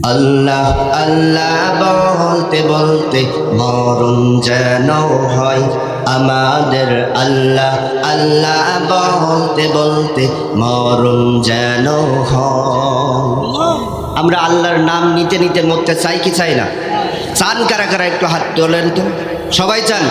আল্লাহ আল্লাহ বলতে বলতে মরণ যেন হয় আমাদের। আল্লাহ আল্লাহ বলতে বলতে মরণ যেন হয়। আমরা আল্লাহর নাম নিতে নিতে মরতে চাই কি চাই না? চান কারা কারা একটু হাত তোলেন তো। সবাই চান?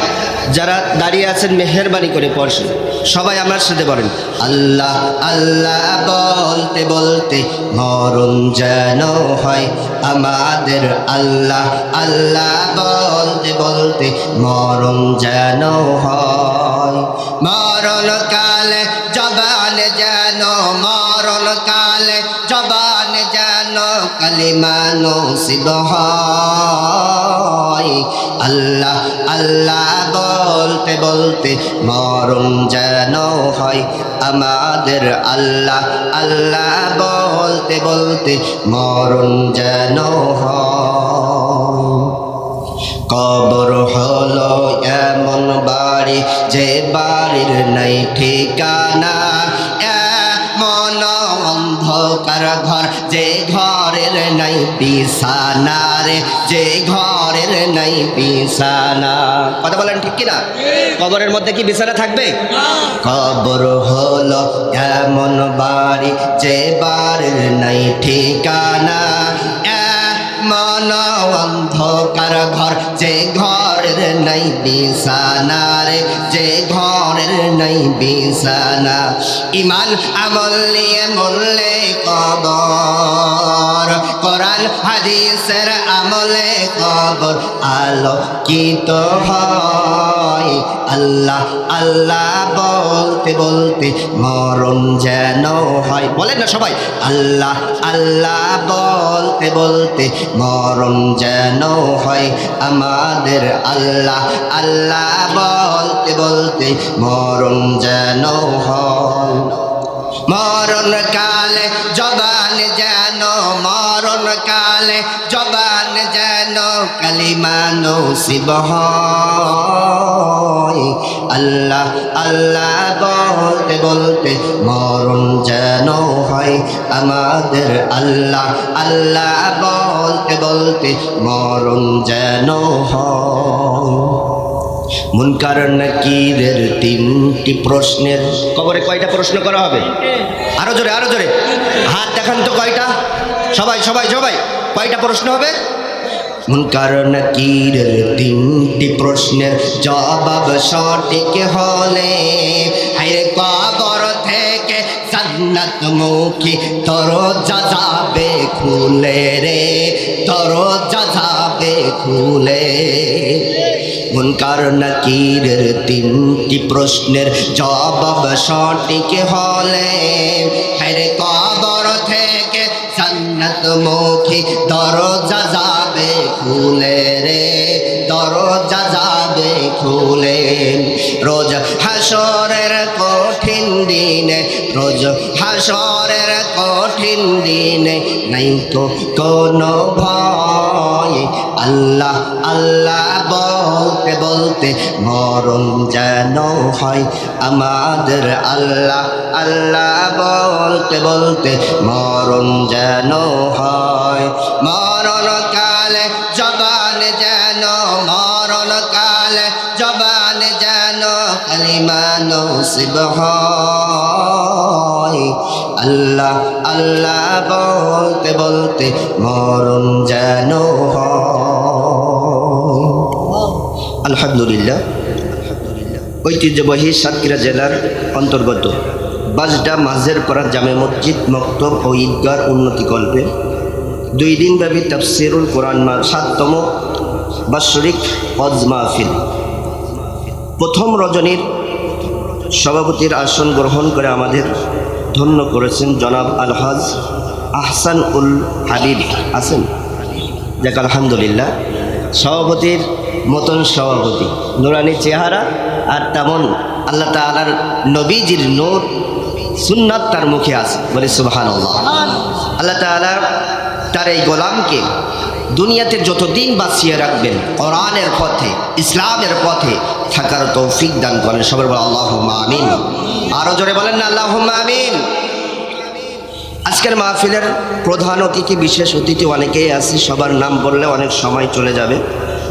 যারা দাঁড়িয়ে আছেন মেহেরবানি করে পড়ছেন সবাই আমার সাথে বলেন, আল্লাহ আল্লাহ বলতে বলতে মরণ যেন হয় আমাদের। আল্লাহ আল্লাহ বলতে বলতে মরণ যেন হয়। মরণ কালে জবান যেন, মরণ কালে জবান যেন কালিমা নসিব হয়। আল্লাহ আল্লাহ বলতে বলতে মরণ যেন হয় আমাদের। আল্লাহ আল্লাহ বলতে বলতে মরণ যেন হয়। কবর হলো এমন বাড়ি যে বাড়ির নাই ঠিকানা, এমন অন্ধকার ঘর যে ঘরের নাই বিছানা রে, যে ঘরের নাই বিছানা। কথা বলেন ঠিক কিনা? কবরের মধ্যে কি বিছানা থাকবে? কবর হলো এমন বাড়ি যে বাড়ির নাই ঠিকানা, মন অন্ধকার ঘর যে ঘরের নাই বিছানা রে, যে ঘরের নাই বিছানা। ইমান আমল নিয়ে মরলে কবর, কোরআন হাদিসের আমলে কবর আলোকিত হয়। আল্লাহ আল্লাহ বলতে বলতে মরণ যেন হয়। বলেন না সবাই, আল্লাহ আল্লাহ বলতে বলতে মরণ যেন হয় আমাদের। আল্লাহ আল্লাহ বলতে বলতে মরণ যেন হয়। মরণ কালে জবান যেন, মরণ কালে জবান যেন কালিমা নসিব হয়। আল্লাহ আল্লাহ বলতে বলতে মরণ যেন হয় আমাদের। আল্লাহ আল্লাহ বলতে বলতে মরণ যেন হয়। মুনকার নাকিরের তিনটি প্রশ্নের কবরে কয়টা প্রশ্ন করা হবে? আরো জোরে, আরো জোরে হাত দেখান তো কয়টা? সবাই সবাই সবাই কয়টা প্রশ্ন হবে? মুনকার নাকিরের তিনটি প্রশ্নের জবাব সঠিক হলে হায়রে কবর থেকে জান্নাত মুখী দরজা যাবে খুলে রে, দরজা যাবে খুলে। মুনকার নাকিরের তিনটি প্রশ্নের জবাব সঠিক হলে হায়রে কবর থেকে জান্নাত মুখী দরজা যাবে খুলে রে, দরজা যাবে খুলে। রোজ হাসরের কঠিন দিনে, রোজ হাসরের কঠিন দিনে নাই তো কোনো ভয়। আল্লাহ আল্লাহ বলতে বলতে মরণ যেন হয় আমাদের। আল্লাহ আল্লাহ বলতে বলতে মরণ যেন হয়। মরণ কালে জবান যেন, মরণ কালে জবান যেন কালিমা নসিব হয়। আল্লাহ আল্লাহ বলতে বলতে মরণ যেন হয়। আলহামদুলিল্লাহ, ঐতিহ্যবাহী সাতক্ষীরা জেলার অন্তর্গত বাজডা মাঝেরপাড়া জামে মসজিদ মক্তব ও ঈদগার উন্নতিকল্পে 2 দিনব্যাপী তাফসিরুল কোরআন 7তম বাৎসরিক হজ মাহফিল প্রথম রজনীর সভাপতির আসন গ্রহণ করে আমাদের ধন্য করেছেন জনাব আলহাজ আহসান উল হাবিব আছেন। যাক আলহামদুলিল্লাহ, সভাপতির মতন সভাপতি, নুরানি চেহারা আর তেমন আল্লাহ তাআলার নবীজির নূর সুন্নাত তার মুখে আছে। বলে সুবহানাল্লাহ। আল্লাহ তাআলা তার এই গোলামকে দুনিয়াতে যতদিন বাঁচিয়ে রাখবেন কোরআনের পথে, ইসলামের পথে থাকার তৌফিক দান করেন। সবাই বলে আল্লাহুম্মা আমিন। আরো জোরে বলেন না আল্লাহুম্মা আমিন। আজকের মাহফিলের প্রধান অতিথি, বিশেষ অতিথি অনেকেই আছে, সবার নাম বললে অনেক সময় চলে যাবে।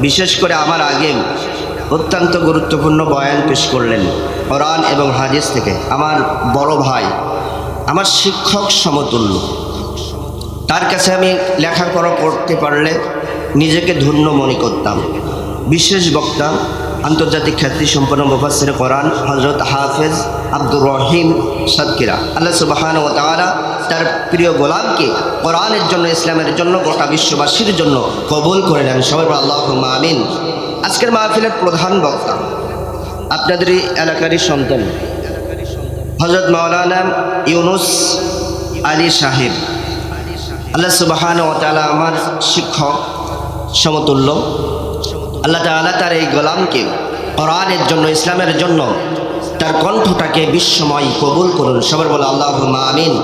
বিশেষ করে আমার আগে অত্যন্ত গুরুত্বপূর্ণ বয়ান পেশ করলেন কোরআন এবং হাদিস থেকে আমার বড় ভাই, আমার শিক্ষক সমতুল্য। তার কাছে আমি লেখাপড়া করতে পারলে নিজেকে ধন্য মনে করতাম। বিশেষ বক্তা, আন্তর্জাতিক খ্যাতিসম্পন্ন মুফাসসির কোরআন হযরত হাফেজ আব্দুর রহিম সাদকিরা, আল্লাহ সুবহানাহু ওয়া তাআলা তার প্রিয় গোলামকে কোরআনের জন্য, ইসলামের জন্য, গোটা বিশ্ববাসীর জন্য কবুল করে নেন। সবাই আল্লাহুম্মা আমিন। আজকের মাহফিলের প্রধান বক্তা আপনাদেরই এলাকারই সন্তান হযরত মাওলানা ইউনুস আলী সাহেব। আল্লাহ সুবহানাহু ওয়া তাআলা আমার শিক্ষক সমতুল্য। আল্লাহ তাআলা তার এই গোলামকে কোরআনের জন্য, ইসলামের জন্য তার কণ্ঠটাকে বিশ্বময় কবুল করুন। সবার বলে আল্লাহুম্মা আমিন।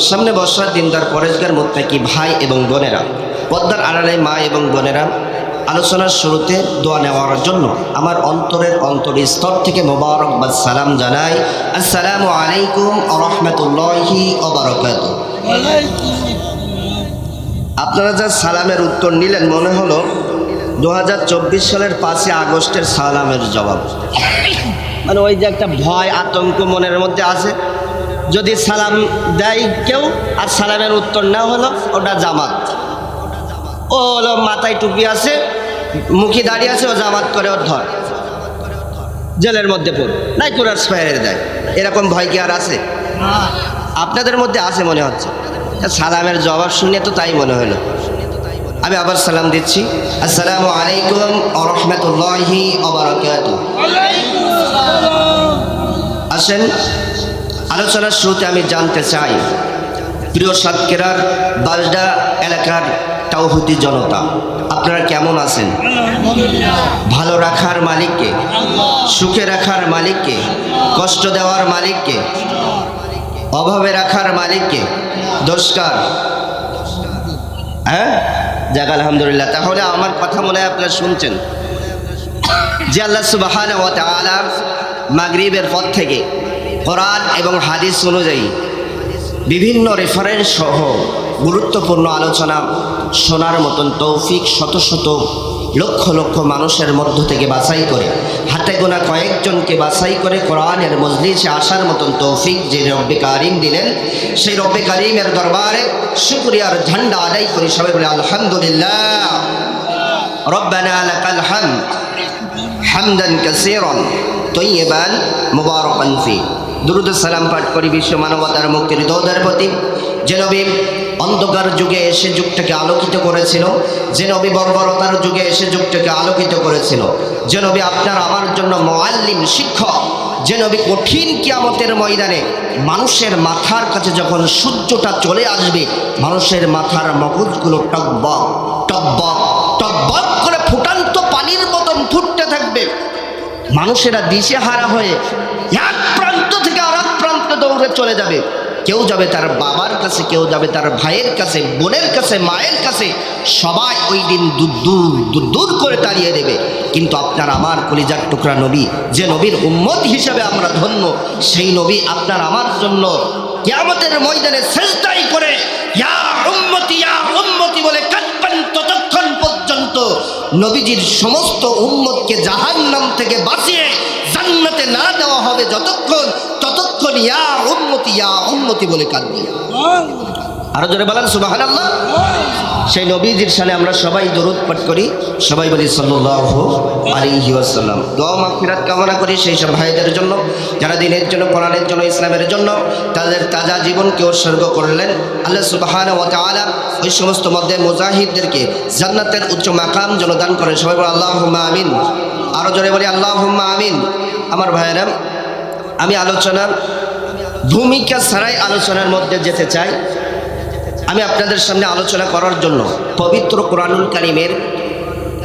সামনে বসার দিনদার পরেশগার মুত্তাকি ভাই এবং বোনেরা, পর্দার আড়ালে মা এবং বোনেরা, আলোচনার শুরুতে দোয়া নেওয়ার জন্য আমার অন্তরের স্তর থেকে মোবারকবাদ সালাম জানাই। আসসালামু আলাইকুম ওয়া রাহমাতুল্লাহি ওয়া বারাকাতুহু। আপনারা যা সালামের উত্তর নিলেন মনে হলো 2024 সালের 5ই আগস্টের সালামের জবাব। মানে ওই যে একটা ভয়, আতঙ্ক মনের মধ্যে আছে, যদি সালাম দেয় কেউ আর সালামের উত্তর না হলো, ওটা জামাত। ও হলো মাথায় টুপি আছে, মুখে দাঁড়িয়ে আছে, ও জামাত করে, ওর ধর জেলের মধ্যে পড় নাই, কুরাস ফায়ারে দেয়। এরকম ভয় কি আর আছে? আপনাদের মধ্যে আছে মনে হচ্ছে। সালামের জবাব শুনে তো তাই মনে হলো। আমি আবার সালাম দিচ্ছি। আসসালামু আলাইকুম ওয়া রাহমাতুল্লাহি ওয়া বারাকাতুহু। আসেন, আলোচনার শুরুতে আমি জানতে চাই, প্রিয় সাতক্ষীরার বালডা এলাকার তাওহীদি জনতা, আপনারা কেমন আছেন? ভালো রাখার মালিককে, সুখে রাখার মালিককে, কষ্ট দেওয়ার মালিককে, অভাবে রাখার মালিককে, দোষকার? হ্যাঁ, যাক আলহামদুলিল্লাহ। তাহলে আমার কথা মনে হয় আপনারা শুনছেন যে আল্লাহ সুবহানাহু ওয়া তাআলা মাগরিবের পর থেকে কোরআন এবং হাদিস অনুযায়ী বিভিন্ন রেফারেন্স সহ গুরুত্বপূর্ণ আলোচনা শোনার মতন তৌফিক শত শত লক্ষ লক্ষ মানুষের মধ্য থেকে বাছাই করে, হাতে গোনা কয়েকজনকে বাছাই করে কোরআনের মজলিসে আসার মতন তৌফিক যে রব্বে কারিম দিলেন, সেই রব্বে কারিমের দরবারে শুকরিয়ার ঝান্ডা আদায় করি। সবাই বলে আলহামদুলিল্লাহ। রব্বানা লাকাল হামদ হামদান কাসীরান তাইয়্যিবান মুবারাকান ফি। দুরূদ ও সালাম পাঠ করি বিশ্ব মানবতার মুক্তির দৌদের প্রতি, যে নবী অন্ধকার যুগে এসে যুগটাকে আলোকিত করেছিল, যে নবী বর্বরতার যুগে এসে যুগটাকে আলোকিত করেছিল, যে নবী আপনার আমার জন্য মুআল্লিম, শিক্ষক, যে নবী কঠিন কিয়ামতের ময়দানে মানুষের মাথার কাছে যখন সূর্যটা চলে আসবে, মানুষের মাথার মগজগুলো টকবক টকবক টকবক করে ফুটান্ত পানির মতন ফুটতে থাকবে। মানুষেরা দিশেহারা হয়ে এক প্রান্ত থেকে আর এক প্রান্তে দৌড়ে চলে যাবে। কেউ যাবে তার বাবার কাছে, কেউ যাবে তার ভাইয়ের কাছে, বোনের কাছে, মায়ের কাছে, সবাই ওই দিন দূর দূর দূর দূর করে তাড়িয়ে দেবে। কিন্তু আপনার আমার কলিজার টুকরা নবী, যে নবীর উম্মত হিসেবে আমরা ধন্য, সেই নবী আপনার আমার জন্য কিয়ামতের ময়দানে সেজদাই করে ইয়া উম্মতি বলে কাঁদবেন ততক্ষণ পর্যন্ত নবীজির সমস্ত উম্মতকে জাহান্নাম থেকে বাঁচিয়ে জান্নাতে না দেওয়া হবে ততক্ষণ ইয়া উম্মতি বলে কাঁদবে। আরো জোরে বলেন সুবহানাল্লাহ। সেই নবীজির শানে আমরা সবাই দরুদ পাঠ করি, সবাই বলি সাল্লাল্লাহু আলাইহি ওয়াসাল্লাম। দোয়া মাগফিরাত কামনা করি সেই সব ভাইদের জন্য যারা দিনের জন্য, কোরআনের জন্য, ইসলামের জন্য তাদের তাজা জীবনকে উৎসর্গ করলেন। আল্লাহ সুবহানাহু ওয়া তাআলা ওই সমস্ত মধ্যে মুজাহিদদেরকে জান্নাতের উচ্চ মাকাম যেন দান করেন। সবাই বলি আল্লাহুম্মা আমিন। আরো জোরে বলি আল্লাহুম্মা আমিন। আমার ভাইয়েরা, আমি আলোচনার ভূমিকা ছাড়াই আলোচনার মধ্যে যেতে চাই। আমি আপনাদের সামনে আলোচনা করার জন্য পবিত্র কোরআনুল কারীমের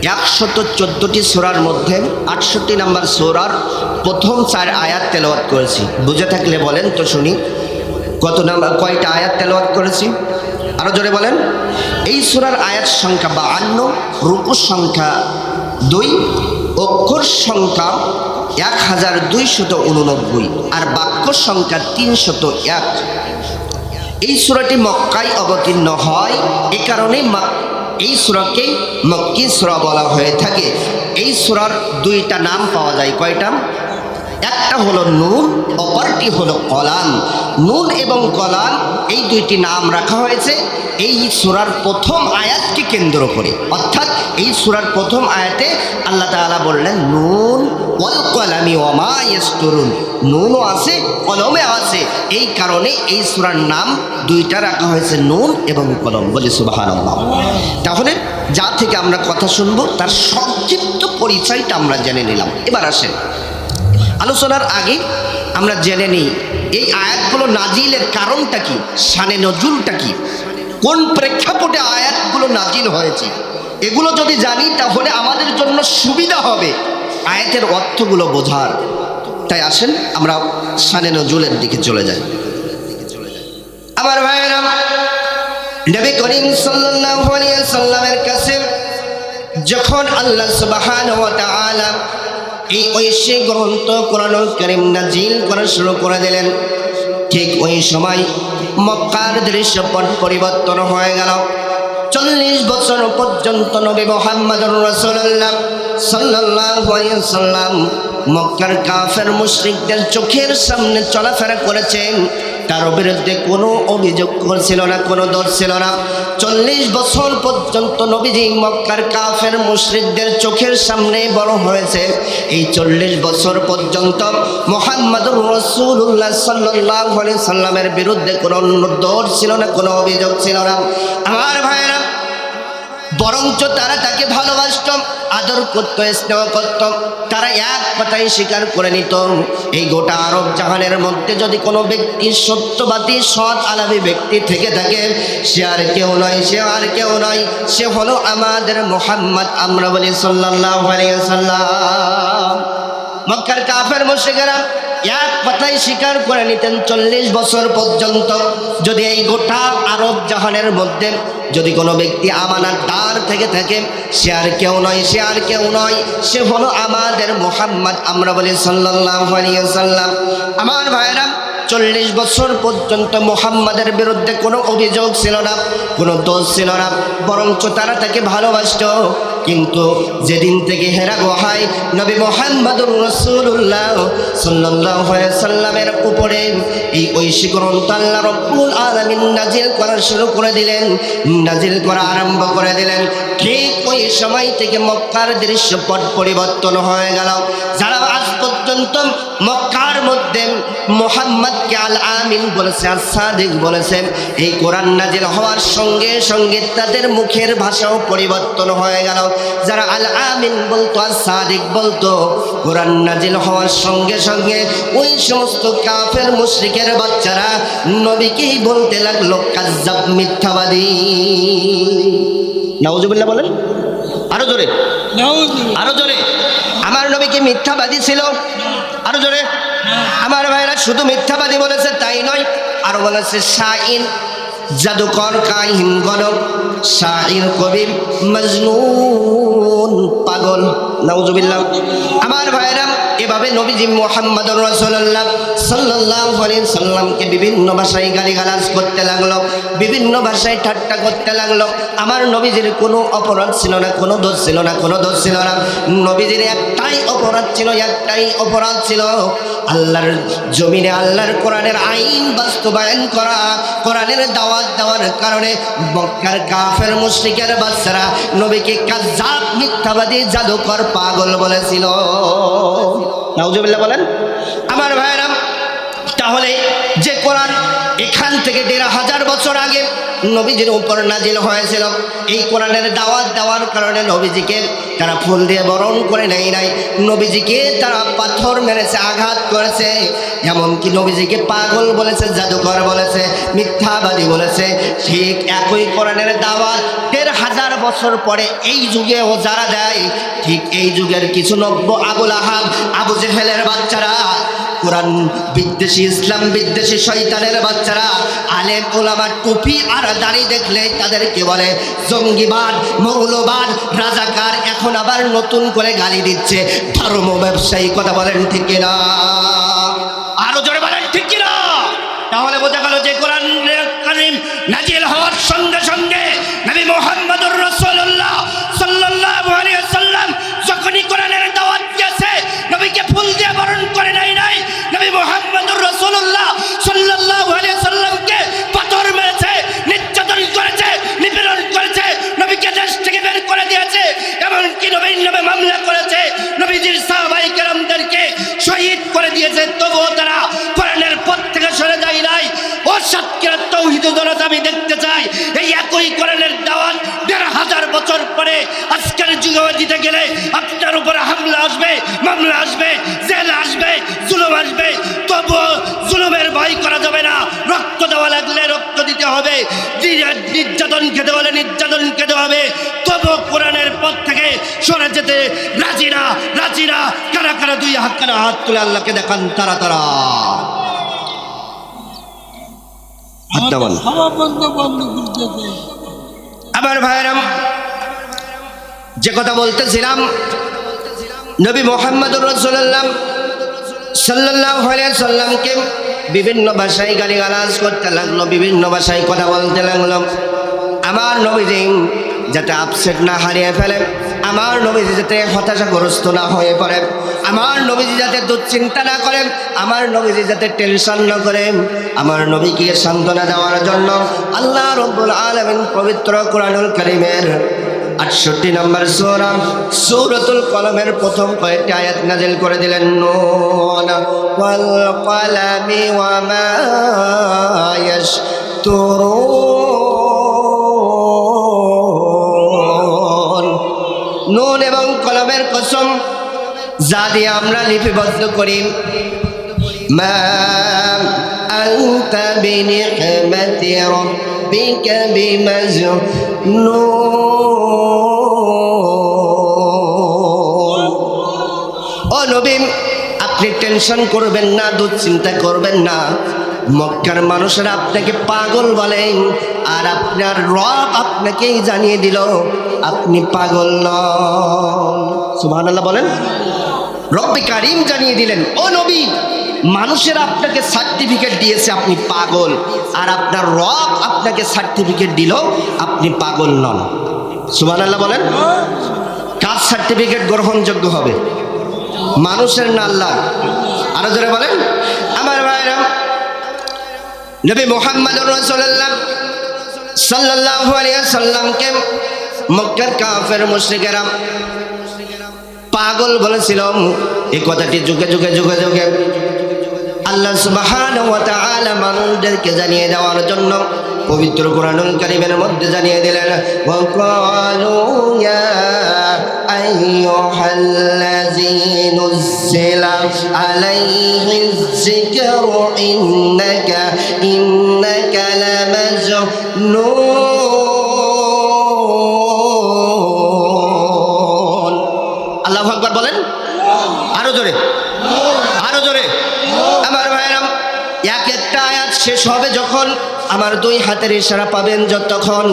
114টি সূরার মধ্যে 68 নম্বর সূরার প্রথম 4 আয়াত তেলাওয়াত করেছি। বুঝে থাকলে বলেন তো শুনি, কত নাম্বার, কয়টা আয়াত তেলাওয়াত করেছি? আরো জোরে বলেন। এই সূরার আয়াত সংখ্যা 52, রুকু সংখ্যা 2, অক্ষর সংখ্যা 1289 আর বাক্য সংখ্যা 301। এই সূরাটি মক্কায় অবতীর্ণ হয়, এ কারণে এই সূরাকে মক্কি সূরা বলা হয়ে থাকে। এই সূরার দুইটা নাম পাওয়া যায়। কয়টা? একটা হলো নুন, অপরটি হলো কলাম। নুন এবং কলাম এই দুইটি নাম রাখা হয়েছে এই সূরার প্রথম আয়াতকে কেন্দ্র করে। অর্থাৎ এই সূরার প্রথম আয়াতে আল্লাহ তাআলা বললেন নুন ওয়াল কলামি ওয়া মা ইয়াসতুরুন। নুনও আছে, কলমে আছে, এই কারণে এই সূরার নাম দুইটা রাখা হয়েছে, নুন এবং কলম। বলি সুবহানাল্লাহ। তাহলে যা থেকে আমরা কথা শুনবো তার সংক্ষিপ্ত পরিচয়টা আমরা জেনে নিলাম। এবার আসেন, আলোচনার আগে আমরা জেনে নিই এই আয়াতগুলো নাজিলের কারণটা কি, শানে নজুলটা কি, কোন প্রেক্ষাপটে আয়াতগুলো নাজিল হয়েছে। এগুলো যদি জানি তাহলে আমাদের জন্য সুবিধা হবে আয়াতের অর্থগুলো বোঝার। তাই আসেন আমরা শানে নজুলের দিকে চলে যাই। আমার ভাইয়েরা, নবী করিম সাল্লাল্লাহু আলাইহি সাল্লামের কাছে যখন আল্লাহ সুবহানাহু ওয়া তাআলা এই ঐশী গ্রন্থ কোরআনুল কারীম নাজিল করা শুরু করে দিলেন, ঠিক ওই সময় মক্কার দৃশ্যপট পরিবর্তন হয়ে গেল। 40 বছর পর্যন্ত নবী মুহাম্মদুর রাসূলুল্লাহ সাল্লাল্লাহু আলাইহি সাল্লাম মক্কার কাফের মুশরিকদের চোখের সামনে চলাফেরা করেছেন, তার বিরুদ্ধে কোনো অভিযোগ করছিল না, কোনো দোষ ছিল না। 40 বছর পর্যন্ত নবীজি মক্কার কাফের মুশরিকদের চোখের সামনে বড় হয়েছে। এই 40 বছর পর্যন্ত মুহাম্মদুর রাসূলুল্লাহ সাল্লাল্লাহু আলাইহি সাল্লামের বিরুদ্ধে কোনো দোষ ছিল না, কোনো অভিযোগ ছিল না। আমার ভাইয়েরা, বরঞ্চ তারা তাকে ভালোবাসত, আদর করত, স্নেহ করত। তারা এক কথাই স্বীকার করে নিত এই গোটা আরব জাহানের মধ্যে যদি কোনো ব্যক্তি সত্যবাদী সৎ আলামী ব্যক্তি থেকে থাকে, সে আর কেউ নয়, সে আর কেউ নয়, সে হলো আমাদের মুহাম্মদ। আমরা বলি সাল্লাল্লাহু আলাইহি ওয়াসাল্লাম। মক্কার কাফের মুশরিকরা এক কথাই স্বীকার করে নিতেন 40 বছর পর্যন্ত যদি এই গোটা আরব জাহানের মধ্যে যদি কোনো ব্যক্তি আমানতদার থেকে থাকে, সে আর কেউ নয়, সে আর কেউ নয়, সে হলো আমাদের মুহাম্মদ। আমরা বলি সাল্লাল্লাহু আলাইহি ওয়াসাল্লাম। আমার ভাইরা, 40 বছর পর্যন্ত মুহাম্মাদের বিরুদ্ধে কোনো অভিযোগ ছিল না, কোনো দোষ ছিল না, বরঞ্চ তারা তাকে ভালোবাসত। কিন্তু যেদিন থেকে হেরা গুহায় নবী মুহাম্মদুর রাসূলুল্লাহ সাল্লাল্লাহু আলাইহি সাল্লামের উপরে এই ঐশী গ্রন্থ আল্লাহ রাব্বুল আলামিন নাজিল করা শুরু করে দিলেন, নাজিল করা আরম্ভ করে দিলেন, ঠিক ওই সময় থেকে মক্কার দৃশ্যপট পরিবর্তন হয়ে গেল। যারা আজ পর্যন্ত মক্কার মধ্যে মুহাম্মদকে আল আমিন বলেছে, আর সাদিক বলেছেন, এই কোরআন নাজিল হওয়ার সঙ্গে সঙ্গে তাদের মুখের ভাষাও পরিবর্তন হয়ে গেল। যারা আল আমিন বলতো, আর সাদিক বলতো, কোরআন নাজিল হওয়ার সঙ্গে সঙ্গে ওই সমস্ত কাফের মুশরিকের বাচ্চারা নবীকেই বলতে লাগলো কাজ্জাব, মিথ্যাবাদী। নাউজুবিল্লাহ বলেন, আরো জোরে, আরো জোরে। আমার নবী কি মিথ্যাবাদী ছিল? আরো জোরে। আমার ভাইরা, শুধু মিথ্যাবাদী বলেছে তাই নয়, আরো বলেছে শাইর, জাদুকর, কাহিন, গণক, শাইর, কবি, মজনুন, পাগল। নাউজুবিল্লাহ। আমার ভাইরা, এভাবে নবীজি মুহাম্মদুর রাসূলুল্লাহ সাল্লাল্লাহু আলাইহি সাল্লামকে বিভিন্ন ভাষায় গালিগালাজ করতে লাগলো, বিভিন্ন ভাষায় ঠাট্টা করতে লাগলো। আমার নবীজির কোনো অপরাধ ছিল না, কোনো দোষ ছিল না, কোনো দোষ ছিল না। নবীজির একটাই অপরাধ ছিল, একটাই অপরাধ ছিল, আল্লাহর জমিনে আল্লাহর কোরআনের আইন বাস্তবায়ন করা, কোরআনের দাওয়াত দেওয়ার কারণে মক্কার কাফের মুশরিকের বাচ্চারা নবীকে কাজ্জাব, মিথ্যাবাদী, জাদুকর, পাগল বলেছিল। নাউজুবিল্লাহ বলেন। আমার ভাইরা, তাহলে যে কোরআন এখান থেকে 1500 বছর আগে নবীজির উপর নাজিল হয়েছিল, এই কোরআনের দাওয়াত দেওয়ার কারণে নবীজিকে তারা ফুল দিয়ে বরণ করে নেয় নাই, নবীজিকে তারা পাথর মেরেছে, আঘাত করেছে, এমনকি নবীজিকে পাগল বলেছে, জাদুকর বলেছে, মিথ্যাবাদী বলেছে। ঠিক একই কোরআনের দাওয়াত 1500 বছর পরে এই যুগেও যারা দেয়, ঠিক এই যুগের কিছু নব্য আবুল আহাব, আবু জেহেলের বাচ্চারা, কোরআন বিদ্বেষী, ইসলাম বিদ্বেষী শয়তানের বাচ্চারা, আলেম ওলামার টুপি আর দাড়ি দেখলে তাদেরকে বলে জঙ্গিবাদ, মৌলবাদ, রাজাকার। এখন আবার নতুন করে গালি দিচ্ছে ধর্ম ব্যবসায়ী। কথা বলেন ঠিক কিনা? আরো জোরে বলেন ঠিক কিনা? তাহলে বোঝা গেল যে কোরআনের নাজিল হওয়ার সঙ্গে সঙ্গে নবী মুহাম্মদুর রাসূলুল্লাহ সাল্লাল্লাহু আলাইহি ওয়াসাল্লাম যখনই কোরআনের দাওয়াত দিয়েছে নবীকে ফুল দিয়ে বরণ করে নাই নবী মুহাম্মদুর রাসূলুল্লাহ সাল্লাল্লাহু আলাইহি ওয়াসাল্লামকে পাথর মেরেছে, নির্যাতন করেছে, নিপীড়ন করেছে, নবীকে দেশ থেকে বের করে দিয়েছে, এমনকি নবীর নামে মামলা করেছে, নবীজির সাহাবায়ে কেরামদেরকে শহীদ করে দিয়েছে, তবুও তারা কোরআনের পথ থেকে সরে যায় নাই। ও সাতক্ষীরার তৌহিদের জনতা, আমি দেখতে চাই এই একই কোরআনের দাওয়াত ১৫০০ বছর পরে আজকের যুগে দিতে গেলে আপনার উপরে হামলা আসবে, মামলা আসবে, জেল আসবে, জুলুম আসবে, তবুও জুলুমের ভয় করা যাবে না। রক্ত দেওয়া লাগলে রক্ত দিতে হবে, নির্যাতন খেতে হলে নির্যাতন খেতে হবে, তবুও কোরআনের পথ থেকে সরে যেতে রাজি না, রাজি না। কারা কারা দুই হাত কারা হাত তুলে আল্লাহকে দেখান তারা তারা আমার ভাইরাম, যে কথা বলতেছিলাম, নবী মুহাম্মদুর রাসূলুল্লাহ সাল্লাল্লাহু আলাইহি সাল্লামকে বিভিন্ন ভাষায় গালিগালাজ করতে লাগলো, বিভিন্ন ভাষায় কথা বলতে লাগলো। আমার নবীজি যাতে আপসেট না হারিয়ে ফেলে, আমার নবীজি যাতে হতাশাগ্রস্ত না হয়ে পড়ে, আমার নবীজি যাতে দুশ্চিন্তা না করে, আমার নবীজি যাতে টেনশন না করে, আমার নবীকে সান্ত্বনা দেওয়ার জন্য আল্লাহ রাব্বুল আলামিন পবিত্র কোরআনুল কারীমের ৬৮ নম্বর সূরা সূরাতুল কলমের প্রথম কয়েকটি আয়াত নাযিল করে দিলেন। নুন ওয়াল কলামি ওয়া মা ইয়াসতুরুন। নুন এবং কলমের কসম, যা দিয়ে আমরা লিপিবদ্ধ করি। মা আনতা বিনি'মাতি রাব্বিকা বিমাজনুন। ও নবী, আপনি টেনশন করবেন না, দুশ্চিন্তা করবেন না। মক্কার মানুষেরা আপনাকে পাগল বলেন, আর আপনার রব আপনাকেই জানিয়ে দিল আপনি পাগল নন। সুবহানাল্লাহ বলেন। রব্বে কারীম জানিয়ে দিলেন, ও নবী, মানুষেরা আপনাকে সার্টিফিকেট দিয়েছে আপনি পাগল, আর আপনার রব আপনাকে সার্টিফিকেট দিল আপনি পাগল নন। সুবহানাল্লাহ বলেন। কার সার্টিফিকেট গ্রহণযোগ্য হবে? মানুষের না আল্লাহ? আরো জোরে বলেন। আমার ভাইরা, নবী মুহাম্মদুর রাসূলুল্লাহ সাল্লাল্লাহু আলাইহি সাল্লামকে মক্কার কাফের মুশরিকেরা পাগল বলেছিল। এই কথাটি যুগে যুগে যুগে যুগে আল্লাহ সুবহানাহু ওয়া তাআলা মানুষদেরকে জানিয়ে দেওয়ার জন্য পবিত্র কোরআনুল কারীমের মধ্যে জানিয়ে দিলেন, ওয়া ক্বালু ইয়া আইয়ুহাল্লাযী নুজ্জিলা আলাইহিজ যিকরু ইন্নাকা লামাজনুন। আল্লাহু আকবার বলেন। আরো জোরে, আরো জোরে। আমার ভাইরাম, এক একটা আয়াত শেষ হবে যখন আমার দুই হাতের ইশারা পাবেন, যতক্ষণ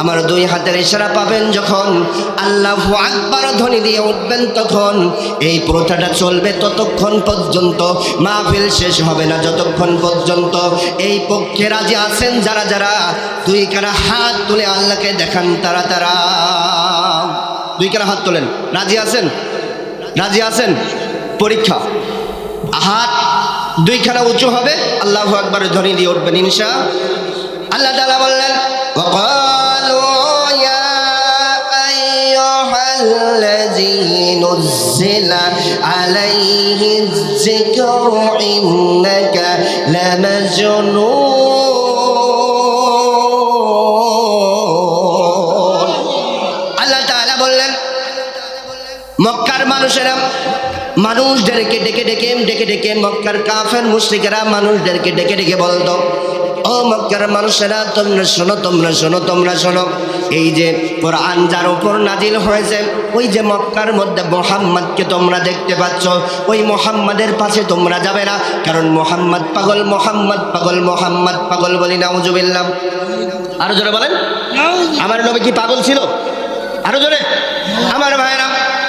আমার দুই হাতের ইশারা পাবেন যখন আল্লাহু আকবার ধ্বনি দিয়ে উঠবেন, তখন এই প্রথাটা চলবে ততক্ষণ পর্যন্ত। মাহফিল শেষ হবে না যতক্ষণ পর্যন্ত এই পক্ষে রাজি আছেন যারা যারা দুই কারা হাত তুলে আল্লাহকে দেখান তারা তারা। দুই কারা হাত তোলেন। রাজি আছেন? রাজি আছেন? পরীক্ষা। হাত দুইখানা উঁচু হবে, আল্লাহু আকবার ধ্বনি দিয়ে উঠবেন ইনশাআল্লাহ। তাআলা বললেন, ওয়াকালু ইয়া আইয়ুহাল্লাযী নুজ্জিলা আলাইহিজ যিকরু ইন্নাকা লামাজনুন। আল্লাহ তাআলা বললেন, মক্কার মানুষেরা মানুষদেরকে ডেকে ডেকে ডেকে ডেকে মক্কার কাফের মুশরিকেরা মানুষদেরকে ডেকে ডেকে বলতো, ও মক্কার মানুষেরা, তোমরা শোনো, তোমরা শোনো, তোমরা শোনো। এই যে কোরআন যার উপর নাজিল হয়েছে, ওই যে মক্কার মধ্যে মুহাম্মদকে তোমরা দেখতে পাচ্ছ, ওই মুহাম্মাদের পাশে তোমরা যাবে না, কারণ মুহাম্মদ পাগল, মুহাম্মদ পাগল, মুহাম্মদ পাগল। বলি নাউজুবিল্লাহ। আরো জোরে বলেন। আমার নবী কি পাগল ছিল? আরো জোরে। আমার ভাইরা,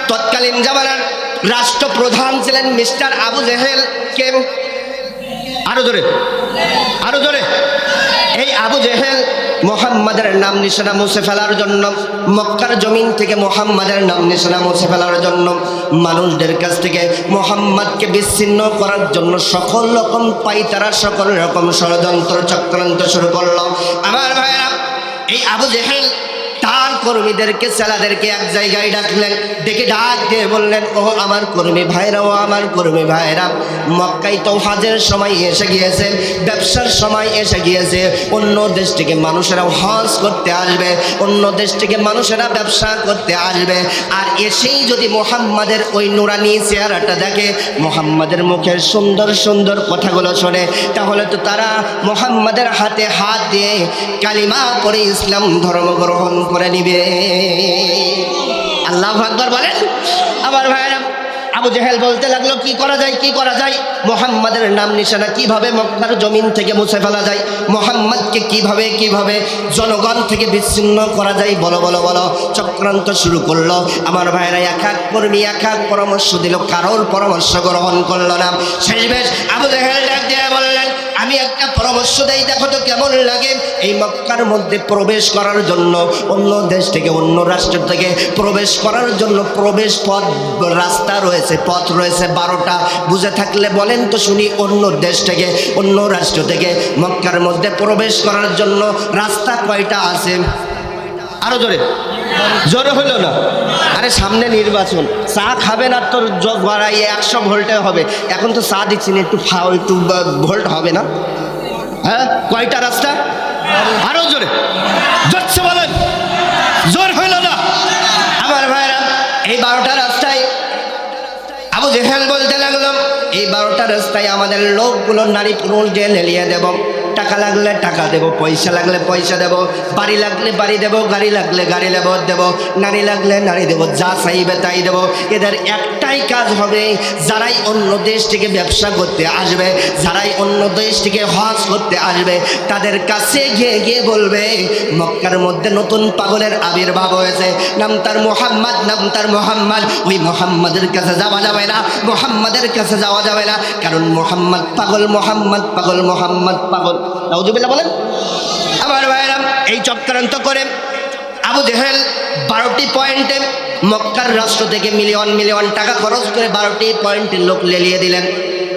তৎকালীন জামানার রাষ্ট্রপ্রধান ছিলেন মিস্টার আবু জেহেল। কে? আরো জোরে, আরো জোরে। এই আবু জেহেল মুহাম্মাদের নাম নিশানা মুছে ফেলার জন্য, মক্কার জমিন থেকে মুহাম্মাদের নাম নিশানা মুছে ফেলার জন্য, মানুষদের কাছ থেকে মুহাম্মাদকে বিচ্ছিন্ন করার জন্য সকল রকম পাইতারা, সকল রকম ষড়যন্ত্র চক্রান্ত শুরু করলো। আমার ভাইরা, এই আবু জেহেল তার কর্মীদেরকে, ছেলেদেরকে এক জায়গায় ডাকলেন, ডেকে ডাক দিয়ে বললেন, ও আমার কর্মী ভাইরা, ও আমার কর্মী ভাইরা, মক্কায় তো হজের সময় এসে গিয়েছে, ব্যবসার সময় এসে গিয়েছে, অন্য দেশ থেকে মানুষেরা হজ করতে আসবে, অন্য দেশ থেকে মানুষেরা ব্যবসা করতে আসবে, আর এসেই যদি মুহাম্মাদের ওই নুরানি চেহারাটা দেখে, মুহাম্মাদের মুখের সুন্দর সুন্দর কথাগুলো শোনে, তাহলে তো তারা মুহাম্মাদের হাতে হাত দিয়ে কালিমা পড়ে ইসলাম ধর্ম গ্রহণ করে নিবে। আল্লাহু আকবার বলেন। আমার ভাইরা, আবু জেহেল বলতে লাগলো, কি করা যায়, কি করা যায়, মুহাম্মাদের নাম নিশানা কিভাবে মক্কার জমিন থেকে মুছে ফেলা যায়, মুহাম্মাদকে কিভাবে কিভাবে জনগণ থেকে বিচ্ছিন্ন করা যায়, বলো বলো বলো। চক্রান্ত শুরু করলো। আমার ভাইরা, এক এক কর্মী এক এক পরামর্শ দিল, কারোর পরামর্শ গ্রহণ করলো না। শেষমেশ আবু জেহেল ডাক দিয়ে বললেন, আমি একটা পরামর্শ দেই, দেখো তো কেমন লাগে। এই মক্কার মধ্যে প্রবেশ করার জন্য, অন্য দেশ থেকে অন্য রাষ্ট্র থেকে প্রবেশ করার জন্য প্রবেশ পথ রাস্তা রয়েছে, পথ রয়েছে 12টা। বুঝে থাকলে বলেন তো শুনি, অন্য দেশ থেকে অন্য রাষ্ট্র থেকে মক্কার মধ্যে প্রবেশ করার জন্য রাস্তা কয়টা আছে? আরো জোরে, জোরে হইল না? আরে সামনে নির্বাচন, চা খাবে না তোর বাড়াই 100 ভোল্টে হবে। এখন তো চা দিচ্ছি না, একটু একটু ভোল্ট হবে না? হ্যাঁ, কয়টা রাস্তা? আরো জোরে, জোরছে বলেন, জোর হইল না? আমার ভাইরা, এই 12টা রাস্তায় আবু জেহেল বলতে লাগলো, এই 12টা রাস্তায় আমাদের লোকগুলো নারী পুরুষ দিয়ে লেলিয়ে দেব, টাকা লাগলে টাকা দেব, পয়সা লাগলে পয়সা দেব, বাড়ি লাগলে বাড়ি দেব, গাড়ি লাগলে গাড়ি দেব, নারী লাগলে নারী দেব, যা চাইবে তাই দেব। এদের একটাই কাজ হবে, যারাই অন্য দেশ থেকে ব্যবসা করতে আসবে, যারাই অন্য দেশ থেকে হজ করতে আসবে, তাদের কাছে গিয়ে গিয়ে বলবে, মক্কার মধ্যে নতুন পাগলের আবির্ভাব হয়েছে, নাম তার মুহাম্মদ, নাম তার মুহাম্মদ। ওই মুহাম্মাদের কাছে যাওয়া যাবে না, মুহাম্মাদের কাছে যাওয়া যাবে না, কারণ মুহাম্মদ পাগল, মুহাম্মদ পাগল, মুহাম্মদ পাগল। নাউজুবিল্লাহ বলেন। আমার ভাইরা, এই চক্রান্ত করে আবু জেহেল 12টি পয়েন্টে মক্কার রাষ্ট্র থেকে মিলিয়ন মিলিয়ন টাকা খরচ করে 12টি পয়েন্টের লোক লেলিয়ে দিলেন।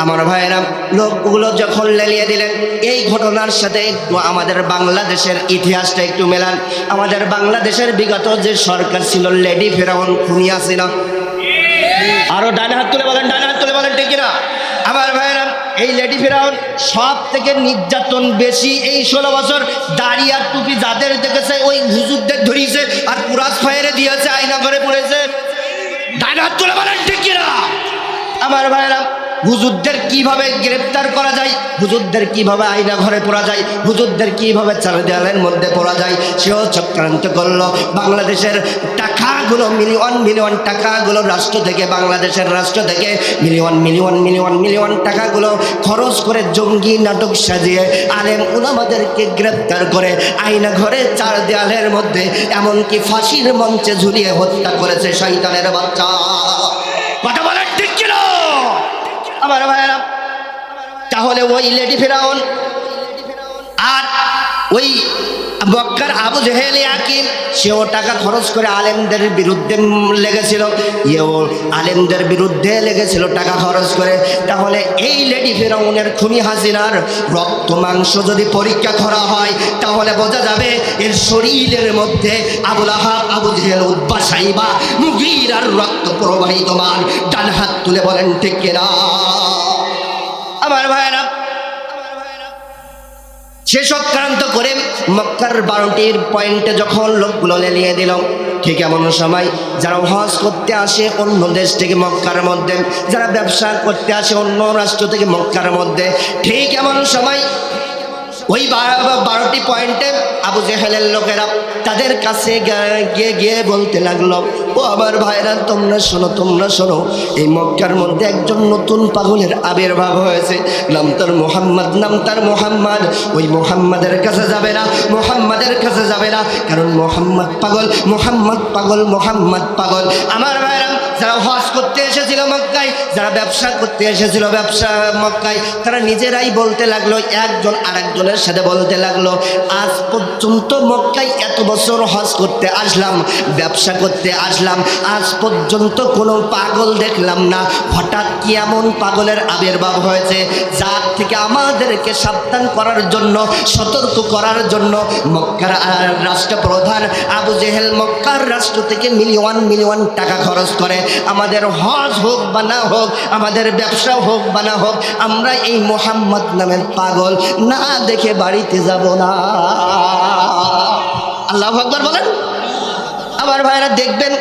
আমার ভাইরা, লোকগুলো যখন লেলিয়ে দিলেন, এই ঘটনার সাথে একটু আমাদের বাংলাদেশের ইতিহাসটা একটু মেলান। আমাদের বাংলাদেশের বিগত যে সরকার ছিল, লেডি ফেরাউন খুনি আছে না? আরো ডানে হাত তুলে বলেন, ডানে হাত তুলে বলেন, ঠিক কিনা? আমার ভাইরা, এই লেডি ফেরাউন সব থেকে নির্যাতন বেশি। এই 16 বছর দাড়ি আর টুপি যাদের দেখেছে, ওই হুজুরদের ধরিয়েছে আর কুরাস ফায়ারে দিয়েছে, আয়না করে পড়েছে। ডানে হাত তুলে বলেন, ঠিক কিনা? আমার ভাইরা, হুজুরদের কিভাবে গ্রেফতার করা যায়, হুজুরদের কিভাবে আয়না ঘরে পড়া যায়, হুজুরদের কিভাবে চার দেওয়ালের মধ্যে পড়া যায়, সেও চক্রান্ত করলো। বাংলাদেশের টাকাগুলো, মিলিয়ন মিলিয়ন টাকাগুলো রাষ্ট্র থেকে, বাংলাদেশের রাষ্ট্র থেকে মিলিয়ন মিলিয়ন মিলিয়ন মিলিয়ন টাকাগুলো খরচ করে জঙ্গি নাটক সাজিয়ে আলেম উলামাদেরকে গ্রেফতার করে আয়না ঘরে চার দেওয়ালের মধ্যে, এমনকি ফাঁসির মঞ্চে ঝুলিয়ে হত্যা করেছে শয়তানের বাচ্চা। কথা বলেন, ঠিক কিনা? আমার ভাইরা, তাহলে ওই লেডি ফেরাউন আর ওই মক্কার আবু জেহেল ইয়াকিম, সেও টাকা খরচ করে আলেমদের বিরুদ্ধে লেগেছিল, এও আলেমদের বিরুদ্ধে লেগেছিল টাকা খরচ করে। তাহলে এই লেডি ফেরাউনের খুনি হাসিনার রক্ত মাংস যদি পরীক্ষা করা হয়, তাহলে বোঝা যাবে এর শরীরের মধ্যে আবুল আহাব, আবু জেহেল, উতবা, সাইবা, মুগীরার রক্ত প্রবাহিতমান। ডান হাত তুলে বলেন, ঠিক কিনা? আমার ভাইরা, সে চক্রান্ত করে মক্কার 12টির পয়েন্টে যখন লোকগুলো লেলিয়ে দিল, ঠিক এমন সময় যারা হজ করতে আসে অন্য দেশ থেকে মক্কার মধ্যে, যারা ব্যবসা করতে আসে অন্য রাষ্ট্র থেকে মক্কার মধ্যে, ঠিক এমন সময় ওই 12টি পয়েন্টে আবু জেহেলের লোকেরা তাদের কাছে গিয়ে গিয়ে বলতে লাগলো, ও আমার ভাইরা তোমরা শোনো, এই মক্কার মধ্যে একজন নতুন পাগলের আবির্ভাব হয়েছে। নাম তার মোহাম্মদ। ওই মোহাম্মদের কাছে যাবে না, কারণ মোহাম্মদ পাগল। আমার ভাইরা যারা হজ করতে এসেছিল মক্কায়, যারা ব্যবসা করতে এসেছিল মক্কায়, তারা নিজেরাই বলতে লাগলো, একজন আরেকজনের সাথে বলতে লাগলো, আজ পর্যন্ত মক্কায় এত বছর হজ করতে আসলাম, ব্যবসা করতে আসলাম, আজ পর্যন্ত কোনো পাগল দেখলাম না। হঠাৎ কি এমন পাগলের আবির্ভাব হয়েছে যার থেকে আমাদেরকে সাবধান করার জন্য, সতর্ক করার জন্য মক্কার রাষ্ট্রপ্রধান আবু জেহেল মক্কার রাষ্ট্র থেকে মিলিয়ন টাকা খরচ করে। আমাদের হজ হোক বা না হোক, আমাদের ব্যবসা হোক বা না হোক, আমরা এই মোহাম্মদ নামের পাগল না দেখে বাড়িতে যাব না। আল্লাহু আকবার বলেন। আমার ভাইরা দেখবেন,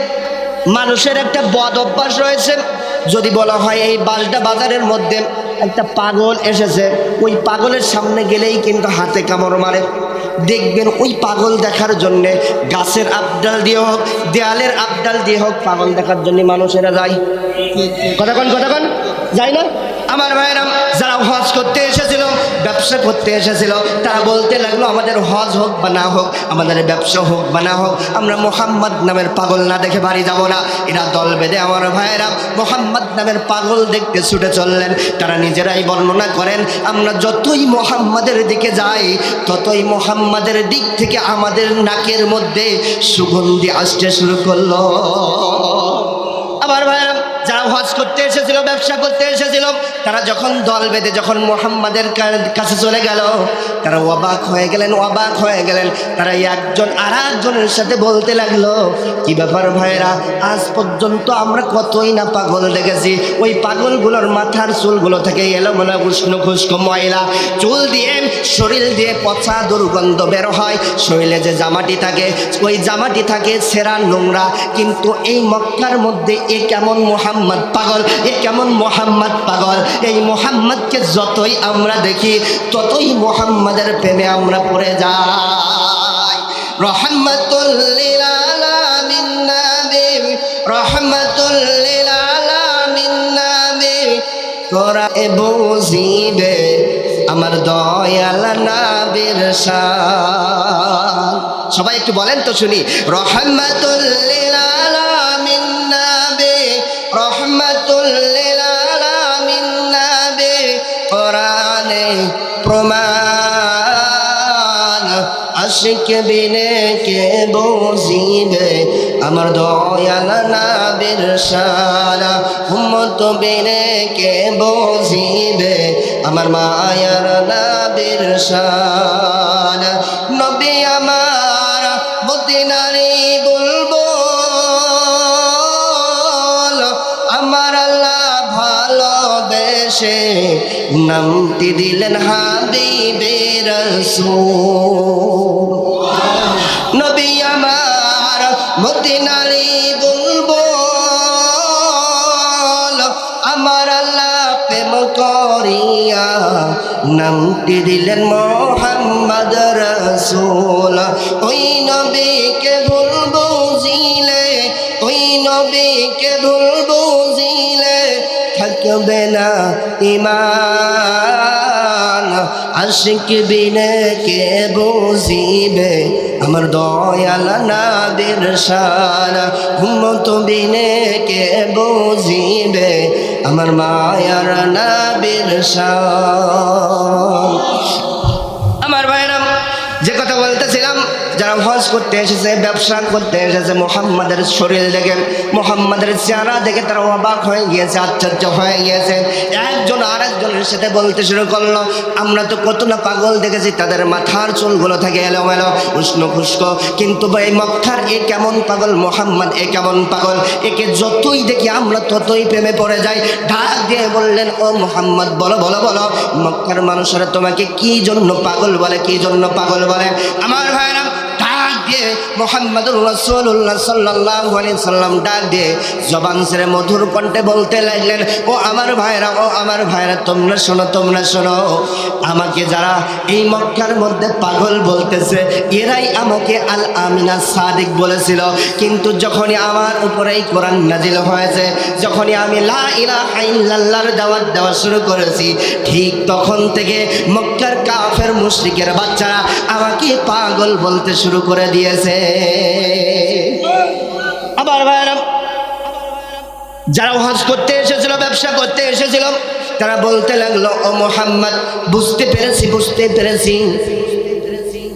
মানুষের একটা বদ অভ্যাস রয়েছে। যদি বলা হয় এই বালটা বাজারের মধ্যে একটা পাগল এসেছে, ওই পাগলের সামনে গেলেই কিন্তু হাতে কামড় মারে। দেখবেন ওই পাগল দেখার জন্যে গাছের আবডাল দিয়ে হোক, দেয়ালের আবডাল দিয়ে হোক, পাগল দেখার জন্য মানুষেরা যায়। কতক্ষণ যায় না? আমার ভাইরা যারা হজ করতে এসেছিল, ব্যবসা করতে এসেছিল, তারা বলতে লাগলো, আমাদের হজ হোক বা না হোক, আমাদের ব্যবসা হোক বা না হোক, আমরা মোহাম্মদ নামের পাগল না দেখে বাড়ি যাব না। এরা দল বেঁধে আমার ভাইয়েরা মোহাম্মদ নামের পাগল দেখতে ছুটে চললেন। তারা নিজেরাই বর্ণনা করেন, আমরা যতই মোহাম্মদের দিকে যাই, ততই মোহাম্মদের দিক থেকে আমাদের নাকের মধ্যে সুগন্ধি আসতে শুরু করলো। আমার ভাইয়েরা যারা হজ করতে এসেছিল, ব্যবসা করতে এসেছিল, তারা যখন দল বেঁধে যখন মোহাম্মদের কাছে চলে গেল, তারা অবাক হয়ে গেলেন। তারা একজন আর একজনের সাথে বলতে লাগলো, কি ব্যাপার ভাইরা, আজ পর্যন্ত আমরা কতই না পাগল দেখেছি। ওই পাগলগুলোর মাথার চুলগুলো থেকে এলোমেলো উষ্ণ খুষ্ক ময়লা, চুল দিয়ে শরীর দিয়ে পচা দুর্গন্ধ বের হয়, শরীরে যে জামাটি থাকে ওই জামাটি থাকে ছেঁড়া নোংরা। কিন্তু এই মক্কার মধ্যে এ কেমন মোহাম্মদ পাগল। এই মোহাম্মদকে যতই আমরা দেখি, ততই মোহাম্মদের প্রেমে আমরা পড়ে যাই। রহমাতুল লিল আলামিন নবী, রহমাতুল লিল আলামিন নবী, তোরা বুঝিবে আমার দয়াল নবীর শান। সবাই একটু বলেন তো শুনি, রহমাতুল লিল আলামিন নবী, রহমাতুল লিল আলামিন নবী, কোরআনে প্রমাণ, আশিক বিনে কে বুঝিবে আমার দয়াল নবীর শান, উম্মত বিনে কে বুঝিবে আমার মায়ার নবীর শান। নবী আমার মদিনারি বুলবুল, আমার আল্লাহ ভালোবেসে নামটি দিলেন হাবিবে রাসূল। নবী আমার মদিনারি বুলবুল, আমার আল্লাহ প্রেম করিয়া নামটি দিলেন মোহাম্মদ রাসূল। ওই নবীকে ভুল বুঝিলে, ওই নবীকে ভুল বুঝিলে থাকবে না ঈমান, আশিক বিনে কে বুঝিবে আমার দয়াল নবীর শান, উম্মত বিনে কে বুঝিবে আমার মায়ার নবীর শান। আমার ভাইরা, যে কথা বলতেছিলাম, যারা হজ করতে এসেছে, ব্যবসা করতে এসেছে, মোহাম্মদের শরীর দেখে, মোহাম্মদের চেহারা দেখে তারা অবাক হয়ে গিয়েছে, আশ্চর্য হয়ে গিয়েছে। একজন আর একজনের সাথে বলতে শুরু করলো, আমরা তো কত না পাগল দেখেছি, তাদের মাথার চুলগুলো থাকে এলোমেলো উষ্ণ খুষ্ক, কিন্তু এই মক্কার এ কেমন পাগল, মোহাম্মদ এ কেমন পাগল, একে যতই দেখি আমরা ততই প্রেমে পড়ে যাই। ডাক দিয়ে বললেন, ও মোহাম্মদ, বলো বলো বলো, মক্কার মানুষেরা তোমাকে কি জন্য পাগল বলে, কি জন্য পাগল বলে? আমার ভাইরা দিয়ে মুহাম্মদুর রাসূলুল্লাহ সাল্লাল্লাহু আলাইহি সাল্লাম ডাক দিয়ে জবান ছেড়ে মধুর কণ্ঠে বলতে লাগলেন, ও আমার ভাইরা, তোমরা শোনো, আমাকে যারা এই মক্কার মধ্যে পাগল বলতেছে এরাই আমাকে আল আমিনা সাদিক বলেছিল, কিন্তু যখনই আমার উপরে এই কোরআন নাজিল হয়েছে, যখনই আমি লা ইলাহা ইল্লাল্লাহর দাওয়াত দেওয়া শুরু করেছি, ঠিক তখন থেকে মক্কার কাফের মুশরিকের বাচ্চারা আমাকে পাগল বলতে শুরু করে দিয়েছে। আবার ভাইরা, যারা হজ করতে এসেছিল, ব্যবসা করতে এসেছিল, তারা বলতে লাগলো, ও মুহাম্মদ, বুঝতে পেরেছি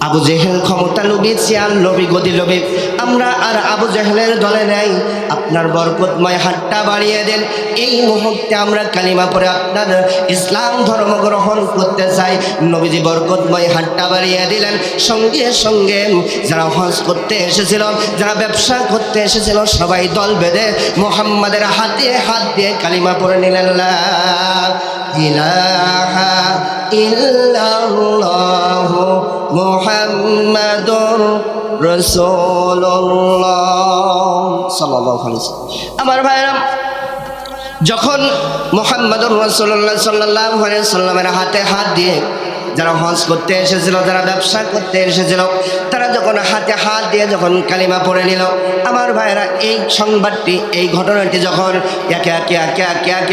আবু জেহেল ক্ষমতা লোভী, চেয়ার লোভী, গদি লোভী, আমরা আর আবু জেহেলের দলে নেই। আপনার বরকতময় হাতটা বাড়িয়ে দেন, এই মুহূর্তে আমরা কালিমা পড়ে আপনার ইসলাম ধর্ম গ্রহণ করতে চাই। নবীজি বরকতময় হাতটা বাড়িয়ে দিলেন। সঙ্গে সঙ্গে যারা হজ করতে এসেছিল, যারা ব্যবসা করতে এসেছিল, সবাই দল বেঁধে মুহাম্মাদের হাতে হাত দিয়ে কালিমা পড়ে নিলেন, লা ইলাহা ইল্লাল্লাহু মুহাম্মাদুর রাসূলুল্লাহ সাল্লাল্লাহু আলাইহি ওয়াসাল্লাম। আমার ভাইরা, যখন মুহাম্মাদুর রাসূলুল্লাহ সাল্লাল্লাহু আলাইহি ওয়াসাল্লামের হাতে হাত দিয়ে যারা হজ করতে এসেছিল, যারা ব্যবসা করতে এসেছিল, তারা যখন হাতে হাত দিয়ে যখন কালিমা পড়ে নিল, আমার ভাইরা, এই সংবাদটি, এই ঘটনাটি যখন একে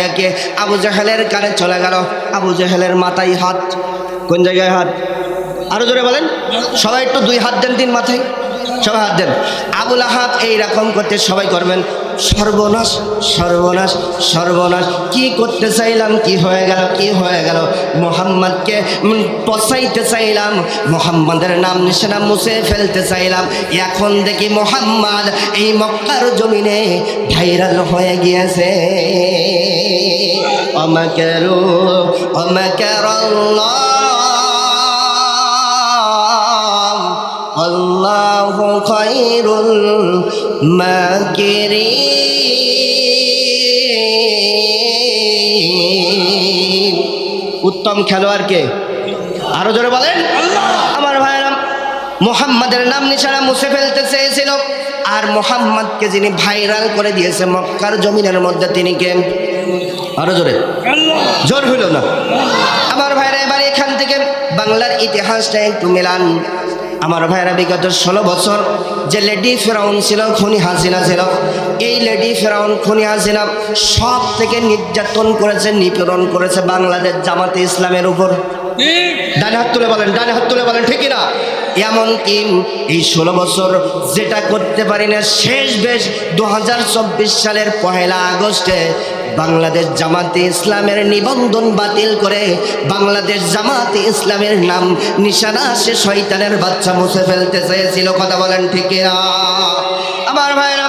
একে আবু জাহেলের কানে চলে গেল, আবু জাহেলের মাথায় হাত, কোন জায়গায় হাত, আরো জোরে বলেন সবাই, একটু 2 হাত দেন, 3 মাথায় সবাই হাত দেন। আবুল আহাব এইরকম করতে সবাই করবেন, সর্বনাশ সর্বনাশ সর্বনাশ, কি করতে চাইলাম, কি হয়ে গেল, মুহাম্মদকে পচাইতে চাইলাম, মুহাম্মাদের নাম নিশানা মুছে ফেলতে চাইলাম, এখন দেখি মুহাম্মদ এই মক্কার জমিনে ভাইরাল হয়ে গিয়েছে। অমাকারু অমাকারাল্লাহ আল্লাহু খায়রুল মাকিরিন। উত্তম খেলোয়াড় কে? আরো জোরে বলেন। আমার ভাইরা, মুহাম্মাদের নাম নিশানা মুছে ফেলতে চেয়েছিল, আর মুহাম্মদকে যিনি ভাইরাল করে দিয়েছে মক্কার জমিনের মধ্যে, তিনি কে? আরো জোরে, জোর হইল না। আমার ভাইরা, এবার এখান থেকে বাংলার ইতিহাসটা একটু মেলান। আমার ভাইরা, বিগত 16 বছর যে লেডি ফেরাউন ছিল, খুনি হাসিনা ছিল, এই লেডি ফেরাউন খুনি হাসিনা সব থেকে নির্যাতন করেছে, নিপীড়ন করেছে বাংলাদেশ জামাতে ইসলামের উপর। ডানে হাত তুলে বলেন ঠিক না? এমনকি এই 16 বছর যেটা করতে পারি না, শেষ বেশ 2024 সালের 1 আগস্টে বাংলাদেশ জামাতে ইসলামের নিবন্ধন বাতিল করে বাংলাদেশ জামাতে ইসলামের নাম নিশানা সে শয়তানের বাচ্চা মুছে ফেলতে চেয়েছিল। কথা বলেন ঠিক না? আমার ভাইরা,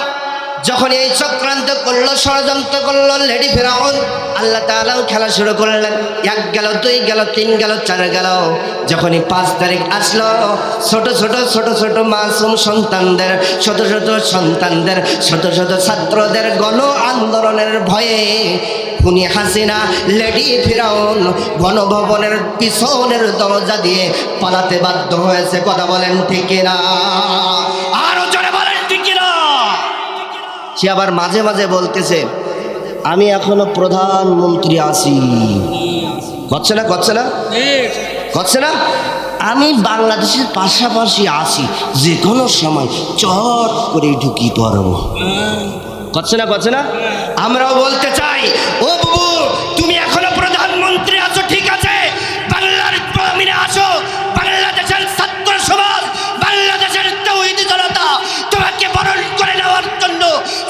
যখন এই চক্রান্ত করলো, ষড়যন্ত্র করলো লেডি ফেরাউন, আল্লাহ তাআলাও খেলা শুরু করলেন। 1 গেল, 2 গেল, 3 গেল, 4 গেল। যখনই 5 তারিখ আসলো, ছোট ছোট মাসুম সন্তানদের, ছোট ছাত্রদের গণ আন্দোলনের ভয়ে খুনি হাসিনা লেডি ফেরাউন গণভবনের পিছনের দরজা দিয়ে পালাতে বাধ্য হয়েছে। কথা বলেন ঠিক না? আরো জোরে বলেন ঠিক না? সে আবার মাঝে মাঝে বলতেছে, আমি এখনো প্রধানমন্ত্রী আছি। করছে না? আমি বাংলাদেশের পাশাপাশি আছি, যে কোনো সময় চট করে ঢুকি পড়বো। করছে না? আমরাও বলতে চাই, ও বাবু, তুমি এখনো প্রধানমন্ত্রী আছো, ঠিক আছে, বাংলার জমিনে আসো। বাংলাদেশের ছাত্র সমাজ, বাংলাদেশের তাওহীদি জনতা তোমাকে বরণ করে নেওয়ার জন্য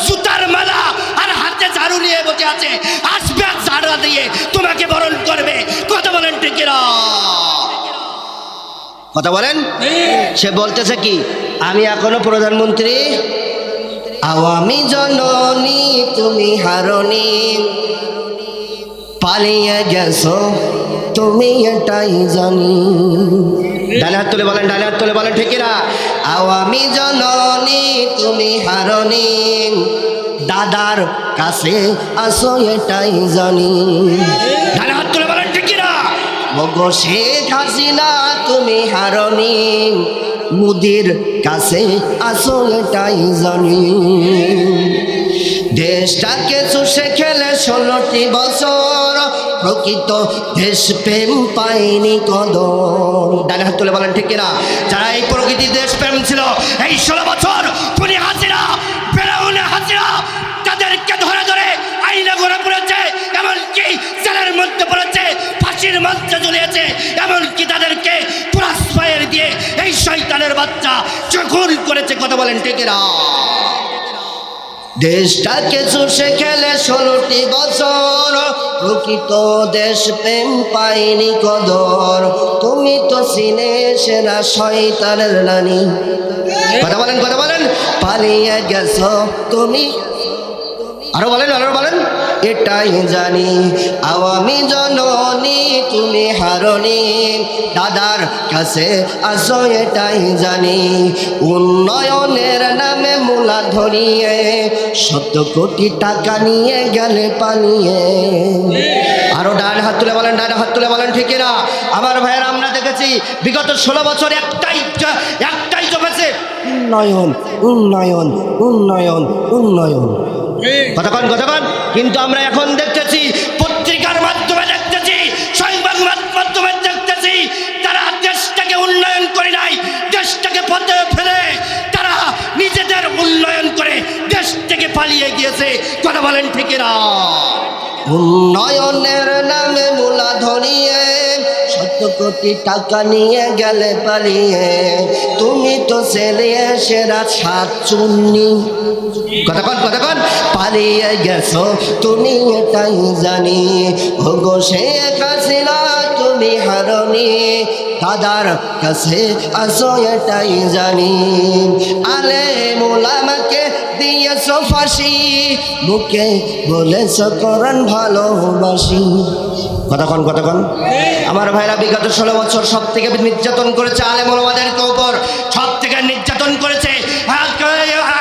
জুতার মালা আর হাতে ঝাড়ু নিয়ে বসে আছে। আসবে আর ঝাড়ু দিয়ে তোমাকে বরণ করবে। কথা বলেন ঠিক না? কথা বলেন। সে বলতেছে কি, আমি এখনো প্রধানমন্ত্রী। আওয়ামী জননী তুমি হারনি, পালিয়ে গেছো তুমি এটাই জানি। ডানে হাত তুলে বলেন ঠিক না? আওয়ামী জননী তুমি হারনি, দাদার কাছে আসো এটাই জানি। ডানে হাত তুলে বলেন ঠিক না? ওগো শেখ হাসিনা তুমি হারনি, মুদির কাছে আসো এটাই জানি। দেশটাকে চুষে খেলে 16টি বছর, প্রকৃত দেশপ্রেম পায়নি কদর। ডানে হাত তুলে বলেন ঠিক কিনা? যারা এই প্রকৃতি দেশপ্রেম ছিল এই 16 বছর খুনি হাসিনা, ফেরাউন হাসিনা তাদেরকে ধরে ধরে আইনে ঘরে পড়েছে, এমনকি জেলের মধ্যে পড়েছে, ফাঁসির মঞ্চে ঝুলিয়েছে, এমনকি তাদেরকে পুরাস ফায়ার দিয়ে এই শয়তানের বাচ্চা চকুর করেছে। কথা বলেন ঠিক কিনা? দেশটাকে চুষে খেলে 16টি বছর, প্রকৃত দেশপ্রেম পায়নি কদর। তুমি তো চিনে সেরা শয়তানের রানী। কথা বলেন, কথা বলেন। পালিয়ে গেছো তুমি, আরো বলেন, আরো বলেন। এটাই জানি আওয়ামী জননী তুমি হারনি, দাদার কাছে আসো এটাই জানি। উন্নয়নের নামে মূলা ধরিয়ে 100 কোটি টাকা নিয়ে গেলে পালিয়ে। আরো ডান হাত তুলে বলেন, ডান হাত তুলে বলেন ঠিক না? আমার ভাইয়ের আমরা দেখেছি বিগত 16 বছর একটাই জমেছে উন্নয়ন, উন্নয়ন, উন্নয়ন, উন্নয়ন। কতক্ষণ কতক্ষণ, কিন্তু আমরা এখন দেখতেছি পত্রিকার মাধ্যমে দেখতেছি, সংবাদ মাধ্যমে দেখতেছি তারা দেশটাকে উন্নয়ন করে নাই, দেশটাকে পথে ফেলে তারা নিজেদের উন্নয়ন করে দেশ থেকে পালিয়ে গিয়েছে। কথা বলেন ঠিক না? উন্নয়নের নামে মূলা ধরিয়ে 100 কোটি টাকা নিয়ে গেলে পালিয়ে। তুমি তো ছেলে সেরা ছাত্রুন্নি। কতক্ষণ কতক্ষণ, পালিয়ে গেছো তুমি এটাই জানি। ওগো শেখ হাসিনা তুমি হারনি, দাদার কাছে আসো এটাই জানি। আলেম ওলামাকে দিয়েছো ফাঁসি, মুখে বলেছো কোরআন ভালোবাসি। কতক্ষণ কতক্ষণ, আমার ভাইরা বিগত 16 বছর সব থেকে নির্যাতন করেছে আলেম ওলামাদেরকে উপর, সব থেকে নির্যাতন করেছে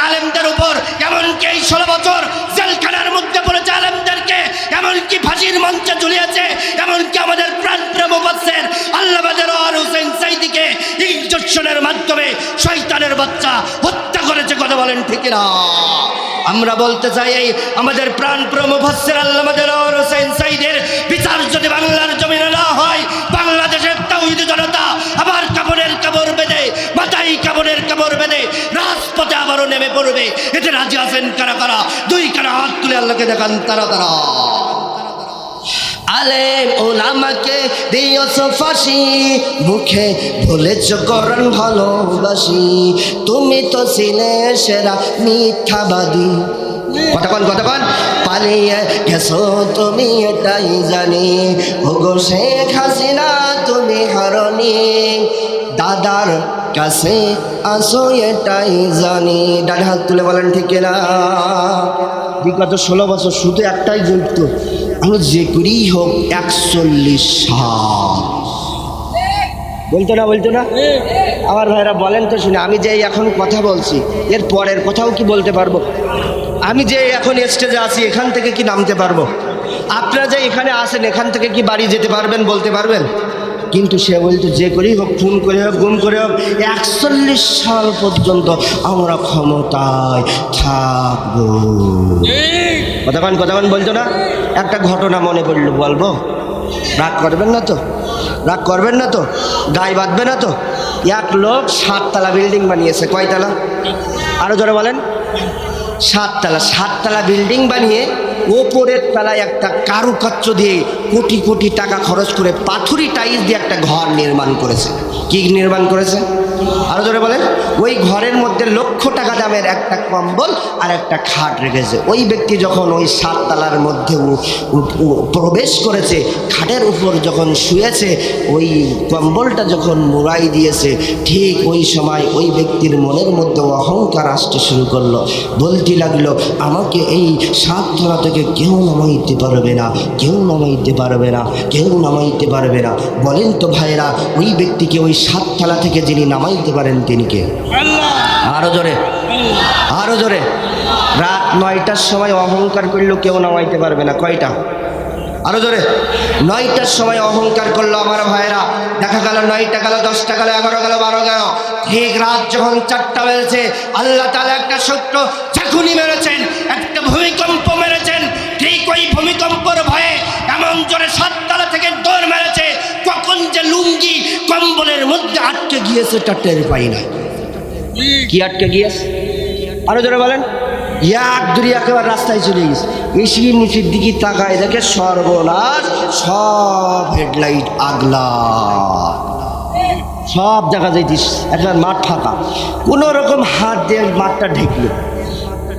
আলেমদের উপর। এমনকি এই 16 বছর জেলখানার মধ্যে পড়েছে আলেমদেরকে, এমনকি ফাঁসির মঞ্চে ঝুলিয়েছে, এমনকি আমাদের প্রাণপ্রিয় মুফাসসির আল্লামা দেলোয়ার হোসেন সাঈদীকে ইনজেকশনের মাধ্যমে শয়তানের বাচ্চা হত্যা করেছে। কথা বলেন ঠিক না? আমরা বলতে চাই এই আমাদের প্রাণপ্রিয় মুফাসসির আল্লামা দেলোয়ার হোসেন সাঈদীর বিচার যদি বাংলার জমিনে না হয়, বাংলাদেশের তাওহীদি জনতা আবার কাপড়ের কাপড় বেঁধে, মাথায় কাপড়ের কাপড় বেঁধে রাজপথে আবারও নেমে পড়বে। এতে রাজি আছেন কারা কারা? 2 কারা হাত তুলে আল্লাহকে দেখান তারা তারা। আলেম ওলামাকে দিয়েছো ফাঁসি, মুখে বলেছো কোরআন ভালোবাসি। তুমি তো ছিলে সেরা মিথ্যাবাদী। কতক্ষণ কতক্ষণ, পালিয়ে গেছো তুমি এটাই জানি। ওগো শেখ হাসিনা তুমি হারনি, দাদার কাছে আসো এটাই জানি। ডান হাত তুলে বলেন ঠিক না? বিগত 16 বছর শুধু একটাই যুক্ত, আমি যে করেই হোক 41 সাল। বলতো না, বলতো না? আমার ভাইরা বলেন তো শুনে, আমি যে এখন কথা বলছি এর পরের কথাও কি বলতে পারবো? আমি যে এখন স্টেজে আছি এখান থেকে কি নামতে পারবো? আপনারা যে এখানে আসেন এখান থেকে কি বাড়ি যেতে পারবেন, বলতে পারবেন? কিন্তু সে বলতো যে করেই হোক, খুন করে হোক, গুম করে হোক 41 সাল পর্যন্ত আমরা ক্ষমতায় থাকবো। কতক্ষণ কতক্ষণ বলতো না? একটা ঘটনা মনে পড়লো, বলবো? রাগ করবেন না তো? রাগ করবেন না তো? গায়ে বাঁধবে না তো? এক লোক 7 তলা বিল্ডিং বানিয়েছে। কয় তলা? আরো জোরে বলেন। 7 তলা। 7 তলা বিল্ডিং বানিয়ে ওপরের তলায় একটা কারুকার্য দিয়ে কোটি কোটি টাকা খরচ করে পাথুরি টাইলস দিয়ে একটা ঘর নির্মাণ করেছে। কি নির্মাণ করেছে? আরো জোরে বলেন। ওই ঘরের মধ্যে লক্ষ টাকা দামের একটা কম্বল আর একটা খাট রেখেছে। ওই ব্যক্তি যখন ওই 7 তলার মধ্যে প্রবেশ করেছে, খাটের উপর যখন শুয়েছে, ওই কম্বলটা যখন মুড়াই দিয়েছে, ঠিক ওই সময় ওই ব্যক্তির মনের মধ্যে অহংকার আসতে শুরু করলো। বলতে লাগলো, আমাকে এই 7 তলা থেকে কেউ নামাইতে পারবে না, কেউ নামাইতে পারবে না, কেউ নামাইতে পারবে না। বলেন তো ভাইরা, ওই ব্যক্তিকে ওই 7 তলা থেকে যিনি নামাইতে পারেন তিনি কে? আরো জোরে, আরো জোরে। রাত 9টার সময় অহংকার করলেও কেউ নামাইতে পারবে না। কয়টা? আরো জোরে। 9টার সময় অহংকার করলো আমার ভাইরা। দেখা গেল 9টা গেল, 10টা গেল, 11 গেল, 12 গেল, ঠিক রাত যখন 4টা বেজেছে, আল্লাহ তাআলা একটা ছোট্ট ঝাঁকুনি মেরেছেন, একটা ভূমিকম্প মেরেছেন। ঠিক ওই ভূমিকম্পের ভয়ে এমন জোরে 7 তলা থেকে দৌড় মেরেছে, কখন যে লুঙ্গি কম্বলের মধ্যে আটকে গিয়েছে তা টের পাই না। কি আটকে গিয়েছে? আরো জোরে বলেন। এক দূরে একেবারে রাস্তায় চলে গেছে। এসি নিচের দিকে তাকায় দেখে সর্বনাশ, সব হেডলাইট আগলা, সব দেখা যাইতিস একবার মাঠ ফাঁকা। কোনো রকম হাত দিয়ে মাঠটা ঢেকলো।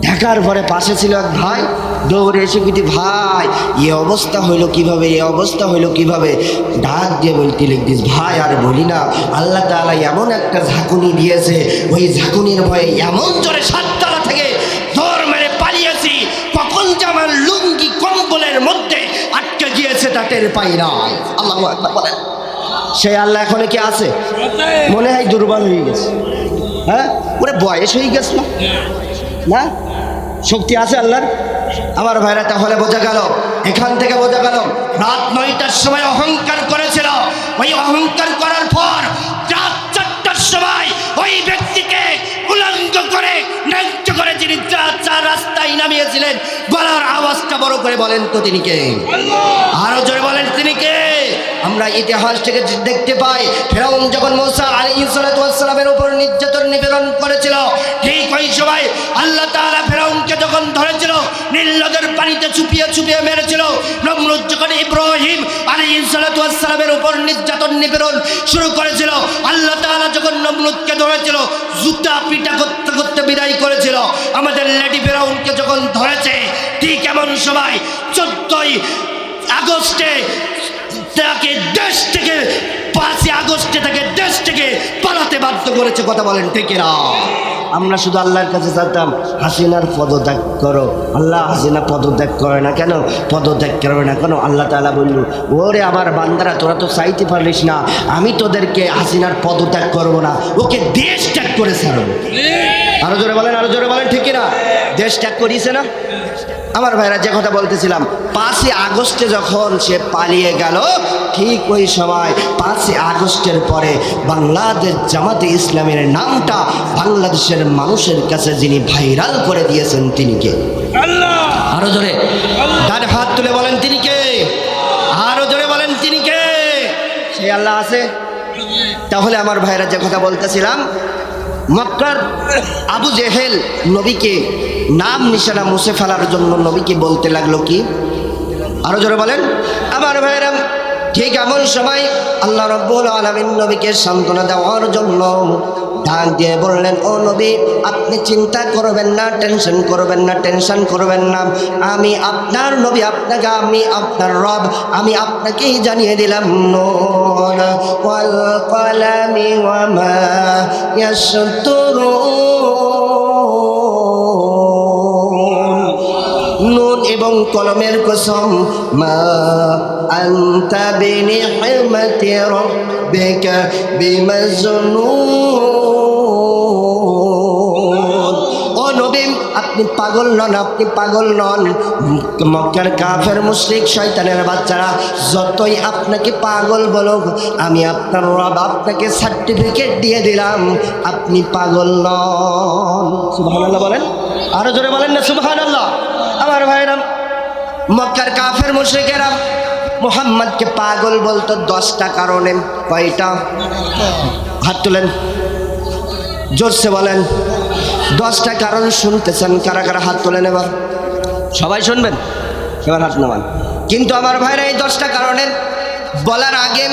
ঢাকার পরে পাশে ছিল এক ভাই, দৌড়ে এসে কিন্তু ভাই এ অবস্থা হইলো কিভাবে, এ অবস্থা হইলো কিভাবে? ডাক দিয়ে বলতে লিখতিস, ভাই আর বলি না, আল্লাহ তাআলা এমন একটা ঝাঁকুনি দিয়েছে, ওই ঝাঁকুনির ভয়ে এমন জোরে 7 তলা থেকে দৌড় মেরে পালিয়েছি, কখন যে আমার লুঙ্গি কম্বলের মধ্যে আটকে গিয়েছে তা টের পাই না। আল্লাহু আকবার বলেন। সেই আল্লাহ এখন কি আছে? মনে হয় দুর্বল হয়ে গেছে। হ্যাঁ, ওরে বয়স হয়ে গেছে না, না শক্তি আছে আল্লাহর। আমার ভাইরা, তাহলে বোঝা গেল, এখান থেকে বোঝা গেল রাত 9টার সময় অহংকার করেছিল। ওই অহংকার করার পর রাত 4টার সময় ওই ব্যক্তিকে উলঙ্গ করে ন্যায্য করে যিনি রাস্তায় নামিয়েছিলেন, গলার আওয়াজটা বড় করে বলেন তো তিনি কে? আরো জোরে বলেন তিনি কে? আমরা ইতিহাস থেকে দেখতে পাই, ফেরাউন যখন মূসা আলাইহিস সালাতু ওয়াস সালামের উপর নির্যাতন নিপীড়ন করেছিল, ঠিক ওই সময় আল্লাহ তাআলা ফেরাউনকে যখন ধরেছিল, নীল নদের পানিতে চুপিয়ে চুপিয়ে মেরেছিল। নমরুদ যখন ইব্রাহিম আলাইহিস সালাতু ওয়াস সালামের উপর নির্যাতন নিপীড়ন শুরু করেছিল, আল্লাহ তাআলা যখন নমরুদকে ধরেছিল, জুতা পিটা করতে করতে বিদায় করেছিল। আমাদের লেডি ফেরাউনকে যখন ধরেছে, ঠিক এমন সময় 14ই আগস্টে তাকে দেশ থেকে, 5ই আগস্টে তাকে দেশ থেকে পালাতে বাধ্য করেছে। কথা বলেন ঠিক না? আমরা শুধু আল্লাহর কাছে চাইতাম, হাসিনার পদত্যাগ করো। আল্লাহ হাসিনা পদত্যাগ করে না কেন? পদত্যাগ করবে না কেন? আল্লাহ তাআলা বলল, ওরে আমার বান্দারা, তোরা তো চাইতে পারলিস না, আমি তোদেরকে হাসিনার পদত্যাগ করবো না, ওকে দেশ ত্যাগ করে ছাড়বো। আরো জোরে বলেন, আরো জোরে বলেন ঠিক না? দেশ ত্যাগ করিয়েছে না? আমার ভাইরা, যে কথা বলতেছিলাম, 5ই আগস্টে যখন সে পালিয়ে গেল, ঠিক ওই সময় 5ই আগস্টের পরে বাংলাদেশ জামাতে ইসলামের নামটা বাংলাদেশের মানুষের কাছে যিনি ভাইরাল করে দিয়েছেন তিনি কে? আল্লাহ। আরো জোরে ডানে হাত তুলে বলেন তিনি কে? আরো জোরে বলেন তিনি কে? সেই আল্লাহ আছে। তাহলে আমার ভাইরা, যে কথা বলতেছিলাম, মক্কার আবু জেহেল নবীকে নাম নিশানা মুছে ফেলার জন্য নবীকে বলতে লাগলো কি? আরো জোরে বলেন। আমার ভাইরা, ঠিক এমন সময় আল্লাহ রাব্বুল আলামিন নবীকে সান্ত্বনা দেওয়ার জন্য ডাক দিয়ে বললেন, ও নবী, আপনি চিন্তা করবেন না, টেনশন করবেন না, টেনশন করবেন না, আমি আপনার নবী, আপনাকে আমি আপনার রব, আমি আপনাকেই জানিয়ে দিলাম, নুন ওয়াল কলামি ওয়া মা ইয়াসতুরুন, নুন এবং কলমের কসম, মা আনতা বিনি'মাতি রাব্বিকা বিমাজনুন। ও নবী, আপনি পাগল নন, আপনি পাগল নন। মক্কার কাফের মুশরিক শয়তানের বাচ্চারা যতই আপনাকে পাগল বলুক, আমি আপনার রব আপনাকে সার্টিফিকেট দিয়ে দিলাম, আপনি পাগল নন। সুবহানাল্লাহ বলেন। আরো জোরে বলেন না সুবহানাল্লাহ। আমার ভাইরা, মক্কার কাফের মুশরিকেরা মুহাম্মদকে পাগল বলতো 10টা কারণে। কয়টা? হাত তুলেন, জোরসে বলেন। 10টা কারণ শুনতেছেন? কারা কারা হাত তোলেন? এবার সবাই শুনবেন, এবার হাত নামান। কিন্তু আমার ভাইরা, এই 10টা কারণের বলার আগে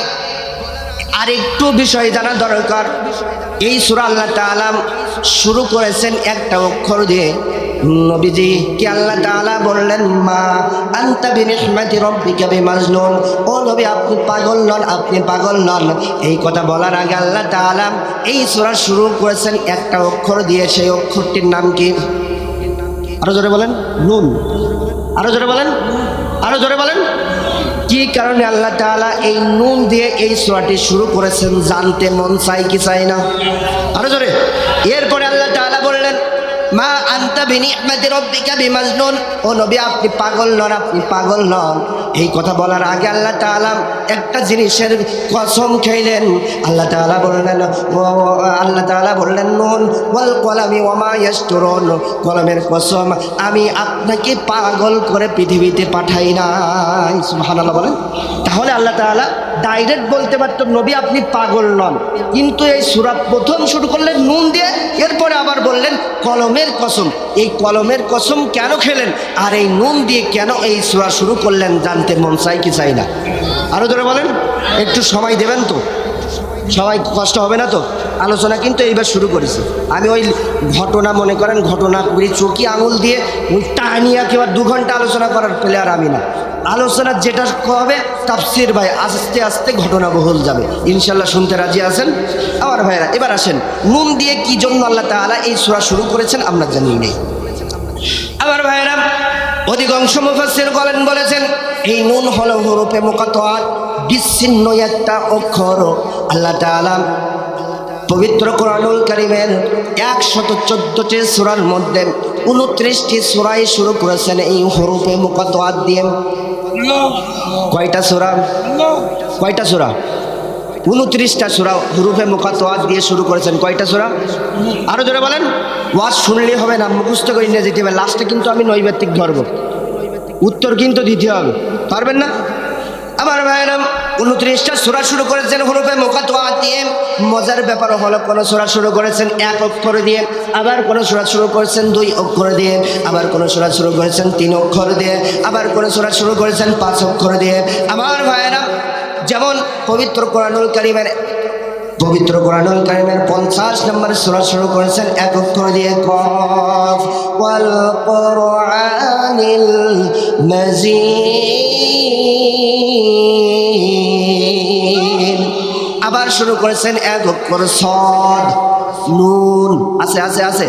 আরেকটু বিষয় জানা দরকার। এই সূরা আল্লাহ তাআলা শুরু করেছেন একটা অক্ষর দিয়ে। নবীজি কি আল্লাহ তাআলা বললেন, মা আনতা বিনি'মাতি রাব্বিকা বিমাজনুন, ও নবী, আপনি পাগল নন, আপনি পাগল নন। এই কথা বলার আগে আল্লাহ তাআলা এই সূরা শুরু করেছেন একটা অক্ষর দিয়ে। সেই অক্ষরটির নাম কি? আরো জোরে বলেন। নুন। আরো জোরে বলেন, আরো জোরে বলেন। কি কারণে আল্লাহ তাআলা এই নুন দিয়ে এই সূরাটি শুরু করেছেন? জানতে মন চাই কি চাই না? আরো জোরে। এরপরে আল্লাহ তাআলা বললেন, মা আনতা আনতা বিনি'মাতি রাব্বিকা বিমাজনুন, ও নবী আপনি পাগল নন, আপনি পাগল নন। এই কথা বলার আগে আল্লাহ তাআলা একটা জিনিসের কসম খাইলেন। আল্লাহ তাআলা বললেন নুন ওয়াল কলামি ওয়া মা ইয়াসতুরুন, কলমের কসম আমি আপনাকে পাগল করে পৃথিবীতে পাঠাই নাই। সুবহানাল্লাহ বলেন। তাহলে আল্লাহ তাআলা ডাইরেক্ট বলতে পারতেন নবী আপনি পাগল নন, কিন্তু এই সূরা প্রথম শুরু করলেন নুন দিয়ে, এরপরে আবার বললেন কলমের কসম। এই কলমের কসম কেন খেলেন আর এই নুন দিয়ে কেন এই সূরা শুরু করলেন জানতে মন চাই কি চাই না? আরো ধরে বলেন, একটু সময় দেবেন তো, সবাই কষ্ট হবে না তো? আলোচনা কিন্তু এইবার শুরু করেছি আমি। ওই ঘটনা মনে করেন ঘটনা করি চকি আঙুল দিয়ে ওই টানিয়া কেউ 2 ঘন্টা আলোচনা করার প্লেয়ার আমি না। আলোচনা যেটা হবে তাফসীর ভাই আস্তে আস্তে ঘটনা বহুল যাবে, ইনশাল্লাহ শুনতে রাজি আছেন আমার ভাইরা? এবার আসেন নুন দিয়ে কি জন্য আল্লাহ তাআলা এই সূরা শুরু করেছেন আমরা জানি নেই। আমার ভাইরা অধিকাংশ মুফাসসির বলেছেন এই নুন হলো হরফে মুকাত্তাআত, বিচ্ছিন্ন একটা অক্ষর। আল্লাহ তাআলা পবিত্র কোরআনুল কারীমের 114টি সূরার মধ্যে 29টি সূরায় শুরু করেছেন এই হরফে মুকাত্তাআত দিয়ে। কয়টা সূরা? 29টা সূরা হরফে মুকাত্তাআত দিয়ে শুরু করেছেন। কয়টা সূরা? আরো জোরে বলেন। ওয়াজ শুনলে হবে না, মুখস্থ করে নিয়ে যেতে হবে। লাস্টে কিন্তু আমি নৈবেত্তিক ধরব, উত্তর কিন্তু দিতে হবে, পারবেন না? আমার ভাইরা 29টা সূরা শুরু করেছেন হরফে মুকাত্তাআত দিয়ে। মজার ব্যাপার হলো কোন সূরা শুরু করেছেন 1 অক্ষর দিয়ে, আবার কোন সূরা শুরু করেছেন 2 অক্ষর দিয়ে, আবার কোন সূরা শুরু করেছেন 3 অক্ষর দিয়ে, আবার কোন সূরা শুরু করেছেন 5 অক্ষর দিয়ে। আমার ভাইরা যেমন পবিত্র কোরআনুল কারীমের 50 নম্বর সূরা শুরু করেছেন 1 অক্ষর দিয়ে, কফ ওয়াল কুরআনিল মাজিদ। আবার শুরু করেছেন 1 অক্ষর সদ নুন, আছে আছে আছে।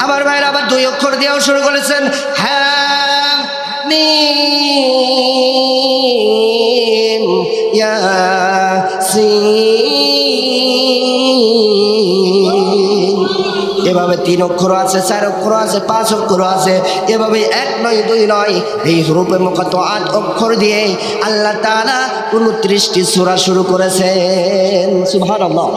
আবার ভাইরা আবার 2 অক্ষর দিয়েও শুরু করেছেন হ্যাঁ মিম ইয়াসিন। এভাবে 3 অক্ষর আছে, 4 অক্ষর আছে, 5 অক্ষর আছে। এভাবে 1 নয় 2 নয়, এই হরফে মুকাত্তাআত অক্ষর দিয়ে আল্লাহ তাআলা 29টি সূরা শুরু করেছেন। সুবহানাল্লাহ।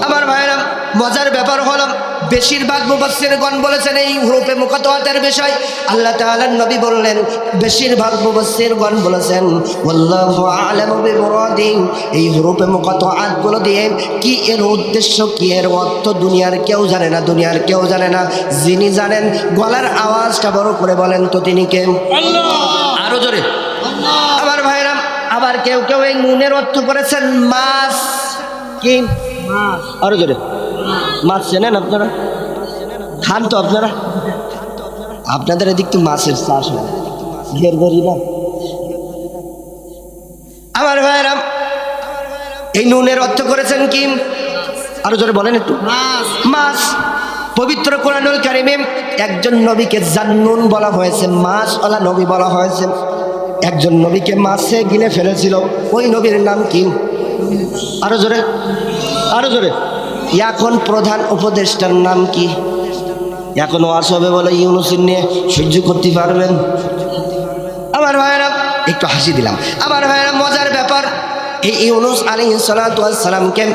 আমার ভাইরা মজার ব্যাপার হলো বেশিরভাগ মুফাসসিরগণ বলেছেন এই হরফে মুকাত্তাআতের বিষয় আল্লাহ তাআলার নবী বললেন, বেশিরভাগ মুফাসসিরগণ বলেছেন আল্লাহু আ'লামু বিমুরাদি, এই হরফে মুকাত্তাআত গুলো দিয়ে কি এর উদ্দেশ্য কি এর অর্থ দুনিয়ার কেউ জানে না, দুনিয়ার কেউ জানে না। যিনি জানেন গলার আওয়াজটা বড় করে বলেন তো তিনি কে? আল্লাহ। আরো জোরে আল্লাহ। আমার ভাইরা আবার কেউ কেউ এই নুনের অর্থ করেছেন মাছ। কি মাছ? আরো জোরে। মাছ চেনেন আপনারা? খান তো আপনারা? আপনাদের এদিক তো মাছের চাষ হয় ঘের ঘেরি না। আমার ভাইরা এই নুনের অর্থ করেছেন কি? আরো জোরে বলেন একটু। মাছ। পবিত্র কোরআনুল কারীমে একজন নবীকে জান্নুন বলা হয়েছে, মাছওয়ালা নবী বলা হয়েছে। একজন নবীকে মাছে গিলে ফেলেছিল, ওই নবীর নাম কি? আরো জোরে, আরো জোরে। এখন প্রধান উপদেষ্টার নাম কি? এখন ওয়াজ হবে বলে ইউনূসের নিয়ে সহ্য করতে পারবেন? আমার ভাইরা একটু হাসি দিলাম। আমার ভাইরা মজার ব্যাপার, এই ইউনূস আলাইহিস সালাতু ওয়াস সালামকে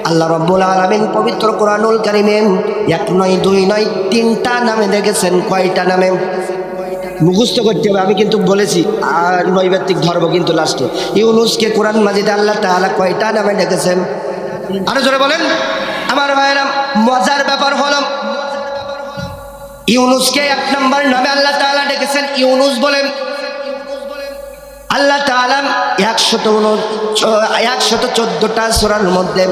আল্লাহ রাব্বুল আলামিন পবিত্র কোরআনুল কারীমে 1 নয় 2 নয় 3টা নামে দেখেছেন। কয়টা নামে? মুখস্থ করতে হবে, আমি কিন্তু বলেছি আর নৈবেত্তিক ধর্ম কিন্তু লাস্টে। ইউনূসকে কোরআন মাজিদে আল্লাহ তাআলা কয়টা নামে ডেকেছেন? আরো জোরে বলেন। আমার ভাইরা মজার ব্যাপার হলো ইউনূসকে 1 নম্বর নামে আল্লাহ তাআলা ডেকেছেন ইউনূস বলেন। আল্লাহ তাআলা 114টা সূরার মধ্যে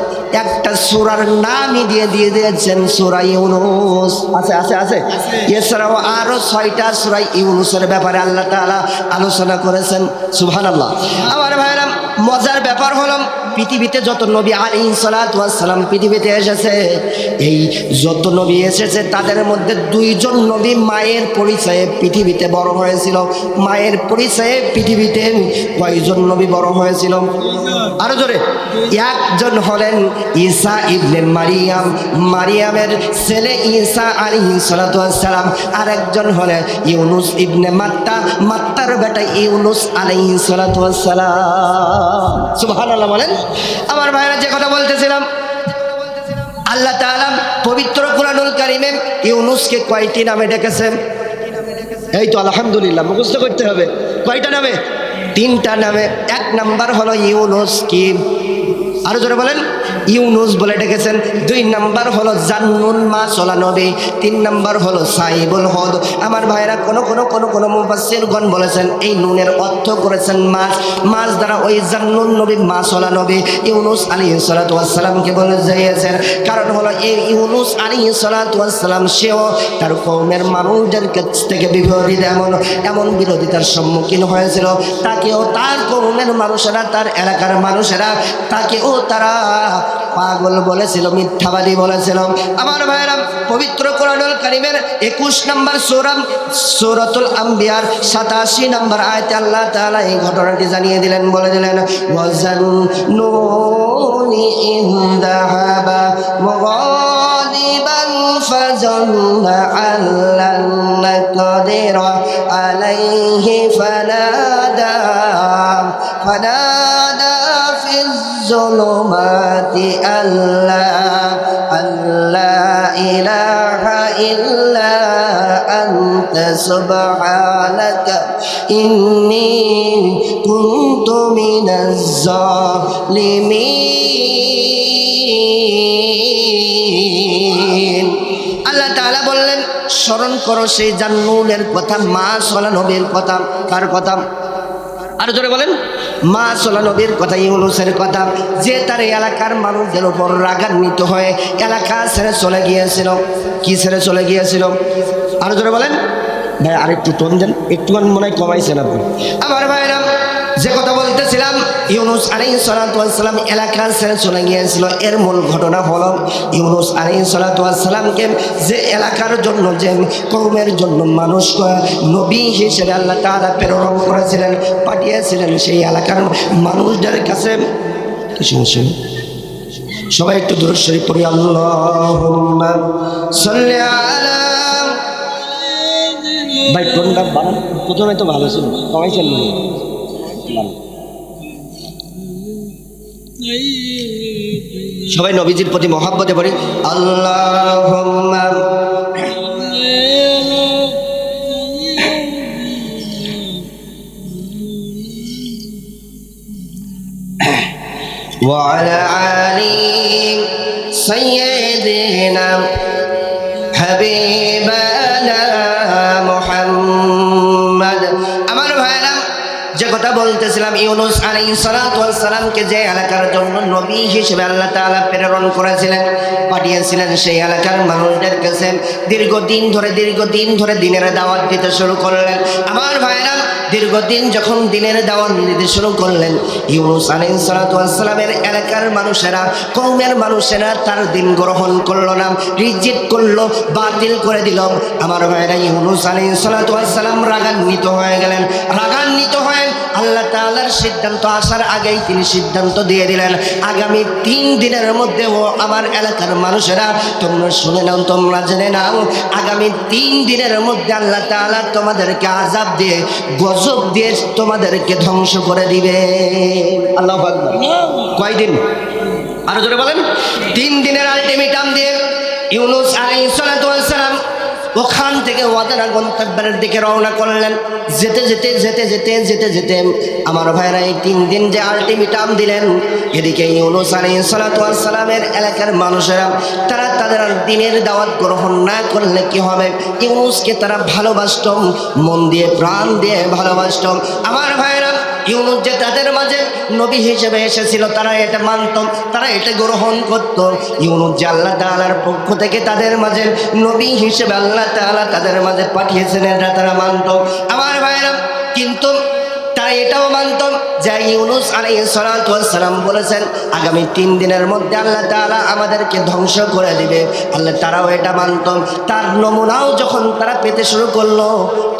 একটা সূরার নামই দিয়ে দিয়েছেন সূরা ইউনূস। আছে আছে আছে। এছাড়াও আরো 6টা সূরা ইউনূসের ব্যাপারে আল্লাহ তাআলা আলোচনা করেছেন। সুবহানাল্লাহ। আমার ভাইরা মজার ব্যাপার হলো পৃথিবীতে যত নবী আলাইহিস সালাতু ওয়াস সালাম পৃথিবীতে এসেছে, এই যত নবী এসেছে তাদের মধ্যে দুইজন নবী মায়ের পরিচয়ে পৃথিবীতে বড় হয়েছিল। মায়ের পরিচয়ে পৃথিবীতে কয়জন নবী বড় হয়েছিল? আরো জোরে। একজন হলেন ঈসা ইবনে মারিয়াম, মারিয়ামের ছেলে ঈসা আলাইহিস সালাতু ওয়াস সালাম। আর একজন হলেন ইউনুস ইবনে মাত্তা, মাত্তার বেটা ইউনুস আলাইহিস সালাতু ওয়াস সালাম। সুবহানাল্লাহ বলেন। আমার ভাইরা, যে কথা বলতেছিলাম, আল্লাহ তাআলা পবিত্র কুরআনুল কারীমে ইউনুসকে কয়টি নামে ডেকেছেন? এই তো আলহামদুলিল্লাহ, মুখস্থ করতে হবে। কয়টা নামে? 3টা নামে। এক নাম্বার হলো ইউনুস কি? আরো জোরে বলেন। ইউনুস বলে ডেকেছেন। 2 নাম্বার হলো জান্নুল মাসলা নবী। 3 নাম্বার হলো সাইবুল হদ। আমার ভাইরা, কোন মুফাসসিরগণ বলেছেন এই নুনের অর্থ করেছেন মাছ। মাছ দ্বারা ওই জান্নুল নবী মাসলা নবী ইউনুস আলাইহিস সালাতু ওয়াস সালামকে বলে যাইয়েছেন। কারণ হলো এই ইউনুস আলাইহিস সালাতু ওয়াস সালাম সেও তার কওমের মানুষদের কাছ থেকে এমন বিরোধিতার সম্মুখীন হয়েছিল। তাকেও তার কওমের মানুষেরা, তার এলাকার মানুষেরা তাকেও তারা পাগল বলেছিল, মিথ্যাবাদী বলেছিল। আমার ভাইরা, পবিত্র কোরআনুল কারীমের 21 নম্বর সূরা সূরাতুল আম্বিয়ার 87 নম্বর আয়াতে আল্লাহ তাআলা এই ঘটনাটি জানিয়ে দিলেন, বলে দিলেন, ওয়াজান্নুনি ইনদাহাবা মুগাদিবান ফাজান্না আল্লান নাকদিরা আলাইহি ফানাদা ফিজ যুলুমাতি আল্লা ইলাহা ইল্লা আনতা সুবহানাকা ইন্নী কুনতু মিনাজ জালিমিন। আল্লাহ তাআলা বললেন, স্মরণ করো সেই জান্নুলের কথা, মাসলা নবীর কথা। কার কথা? আর জোরে বলেন। মাসলা নবীর কথা, ইউনুসের কথা, যে তার এলাকার মানুষদের উপর রাগান্বিত হয়ে এলাকা ছেড়ে চলে গিয়েছিল। কি ছেড়ে চলে গিয়েছিল? আর জোরে বলেন। ভাই আরেকটু টোন দেন, একটুখান মনে হয় কমাইছেন আপনি। আমার ভাইরা, যে কথা বলতেছিলাম, ইউনুস আলাইহিস সালাতু ওয়াস সালাম এলাকা ছেড়ে চলে গিয়েছিল। এর মূল ঘটনা হলো ইউনুস আলাইহিস সালাতু ওয়াস সালামকে যে এলাকার জন্য, যে কওমের জন্য মানুষ নবী হিসেবে আল্লাহ তাআলা প্রেরণ করেছিলেন, পাঠিয়েছিলেন, সেই এলাকার মানুষদের কাছে সবাই একটু দুরূদ শরীফ পড়ি। আল্লাহুম্মা সাল্লি আলা। ভাই টোনটা বাড়ান, প্রথমে তো ভালো ছিল, কমাইছেন না? সবাই নবীজির প্রতি মহব্বতে পড়ি। আল্লাহুম্মা ওয়া আলা আলি সাইয়্যিদিনা হাবিবানা মুহাম্মদ। আমার ভাইরা, যে কথা বলতেছিলাম, ইউনুস আলাইহিস সালাতু ওয়াস সালামকে যে এলাকার জন্য নবী হিসেবে আল্লাহ তাআলা প্রেরণ করেছিলেন, পাঠিয়েছিলেন, সেই এলাকার মানুষদের কাছে দীর্ঘদিন ধরে দিনের দাওয়াত দিতে শুরু করলেন। আমার ভাইরা, দীর্ঘদিন যখন দিনের দাওয়াত দিতে শুরু করলেন, ইউনুস আলাইহিস সালাতু ওয়াস সালামের এলাকার মানুষেরা, কওমের মানুষেরা তার দিন গ্রহণ করলো না, রিজেক্ট করলো, বাতিল করে দিল। আমার ভাইরা, ইউনুস আলাইহিস সালাতু ওয়াস সালাম রাগান্বিত হয়ে গেলেন। রাগান্বিত হয়ে আল্লাহ তাআলার সিদ্ধান্ত আসার আগেই তিনি সিদ্ধান্ত দিয়ে দিলেন, আগামী 3 দিনের মধ্যে ও আমার এলাকার মানুষেরা, তোমরা শুনে নাও, তোমরা জেনে নাও, আগামী 3 দিনের মধ্যে আল্লাহ তাআলা তোমাদেরকে আযাব দিয়ে, গজব দিয়ে তোমাদেরকে ধ্বংস করে দিবে। আল্লাহু আকবার। কয়দিন? আরো জোরে বলেন। 3 দিনের আলটিমেটাম দিয়ে ইউনুস আলাইহিস সালাতু ওয়াস সালাম ওখান থেকে ওয়াদানা গন্তব্যের দিকে রওনা করলেন। যেতে আমার ভাইরা, এই 3 দিন যে আলটিমেটাম দিলেন, এদিকে ইউনুস আলাইহিস সালাতু ওয়াস সালামের এলাকার মানুষেরা তারা তাদের দিনের দাওয়াত গ্রহণ না করলে কি হবে? ইউনুসকে তারা ভালোবাসত, মন দিয়ে প্রাণ দিয়ে ভালোবাসত। আমার ভাইরা, ইউনুস যে তাদের মাঝে নবী হিসেবে এসেছিল, তারা এটা মানত, তারা এটা গ্রহণ করত। ইউনুস যে আল্লাহ তাআলার পক্ষ থেকে তাদের মাঝে নবী হিসেবে আল্লাহ তাআলা তাদের মাঝে পাঠিয়েছেন, এটা তারা মানত। আমার ভাইরা, কিন্তু তারা এটাও মানত যে ইউনূস আলাইহিস সালাতু ওয়াস সালাম বলেছেন আগামী 3 দিনের মধ্যে আল্লাহ তাআলা আমাদেরকে ধ্বংস করে দিবে। আল্লাহ তারাও এটা মানত। তার নমুনাও যখন তারা পেতে শুরু করলো,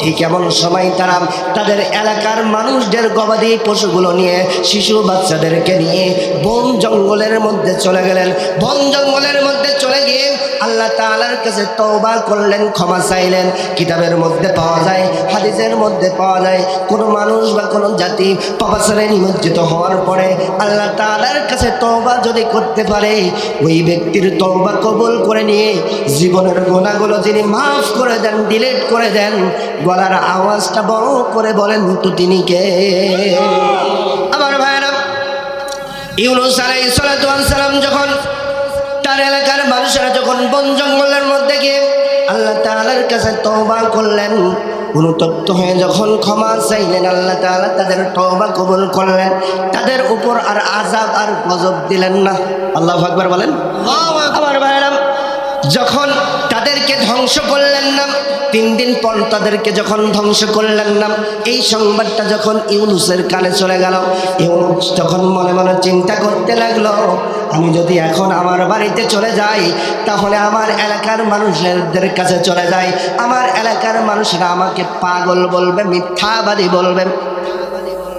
ঠিক এমন সময় তারা তাদের এলাকার মানুষদের গবাদি পশুগুলো নিয়ে, শিশু বাচ্চাদেরকে নিয়ে বন জঙ্গলের মধ্যে চলে গেলেন। বন জঙ্গলের মধ্যে চলে গিয়ে আল্লাহ তাআলার কাছে তওবা করলেন, ক্ষমা চাইলেন। কিতাবের মধ্যে পাওয়া যায়, হাদিসের মধ্যে পাওয়া যায়, কোনো মানুষ বা কোনো জাতি পাপাচারে নিমজ্জিত হওয়ার পরে আল্লাহ তাআলার কাছে তওবা যদি করতে পারে, ওই ব্যক্তির তওবা কবুল করে নিয়ে জীবনের গুনাহগুলো যিনি মাফ করে দেন, ডিলিট করে দেন, গলার আওয়াজটা বড় করে বলেন তো তিনি কে? আমার ভাইরা, ইউনূস আলাইহিস সালাতু ওয়াস সালাম যখন তার এলাকার মানুষেরা যখন বন জঙ্গলের মধ্যে গিয়ে আল্লাহ তাআলার কাছে তওবা করলেন, অনুতপ্ত হয়ে যখন ক্ষমা চাইলেন, আল্লাহ তাআলা তাদের তওবা কবুল করলেন। তাদের উপর আর আযাব আর গজব দিলেন না। আল্লাহু আকবার বলেন। আমার ভাইরা, যখন তাদেরকে ধ্বংস করলেন না, 3 দিন পর তাদেরকে যখন ধ্বংস করলেন না, এই সংবাদটা যখন ইউনূসের কানে চলে গেল, ইউনূস তখন মনে মনে চিন্তা করতে লাগলো, আমি যদি এখন আমার বাড়িতে চলে যাই, তাহলে আমার এলাকার মানুষদের কাছে চলে যাই, আমার এলাকার মানুষরা আমাকে পাগল বলবে, মিথ্যাবাদী বলবে।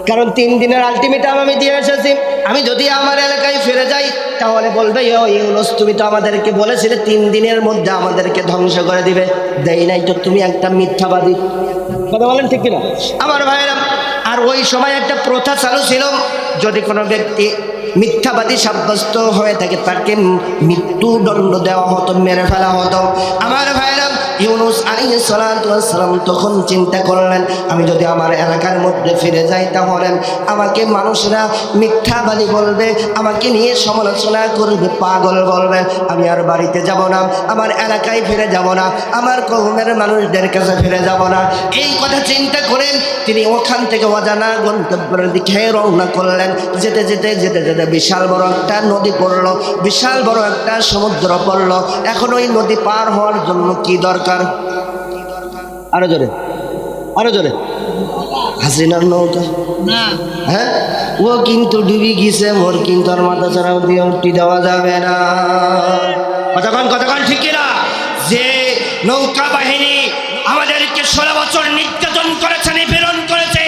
কারণ 3 দিনের আলটিমেটাম আমি দিয়ে এসেছি। আমি যদি আমার এলাকায় ফিরে যাই, তাহলে বলবে ইউনূস তুমি তো আমাদেরকে বলেছিলে 3 দিনের মধ্যে আমাদেরকে ধ্বংস করে দিবে, দেই নাই তো, তুমি একটা মিথ্যাবাদী। কথা বলেন ঠিক কিনা আমার ভাইয়েরা? আর ওই সময় একটা প্রথা চালু ছিল, যদি কোনো ব্যক্তি মিথ্যাবাদী সাব্যস্ত হয়ে থাকে তাকে মৃত্যুদণ্ড দেওয়া হতো, মেরে ফেলা হতো। আমার ভাইয়েরা, ইউনূস আলাইহিস সালাতু ওয়াস সালাম তখন চিন্তা করলেন, আমি যদি আমার এলাকার মধ্যে ফিরে যাই, তাহলে আমাকে মানুষরা মিথ্যাবাদী বলবে, আমাকে নিয়ে সমালোচনা করবে, পাগল বলবে। আমি আর বাড়িতে যাব না, আমার এলাকায় ফিরে যাব না, আমার কওমের মানুষদের কাছে ফিরে যাব না। এই কথা চিন্তা করেন তিনি ওখান থেকে অজানা গন্তব্যের দিকে রওনা করলেন। যেতে যেতে যেতে যেতে বিশাল বড় একটা নদী পড়লো, বিশাল বড় একটা সমুদ্র পড়লো। এখন ওই নদী পার হওয়ার জন্য কি দরকার? আরো জোরে, আরো জোরে। হাসিনার নৌকা না, হ্যাঁ, ও কিন্তু ডুবি গেছে, মোর কিন্তু আর মাথা ছাড়াও দিয়ে উঠি দেওয়া যাবে না। কতক্ষণ ঠিক না? যে নৌকা বাহিনী আমাদেরকে 16 বছর নির্যাতন করেছে, নিপীড়ন করেছে,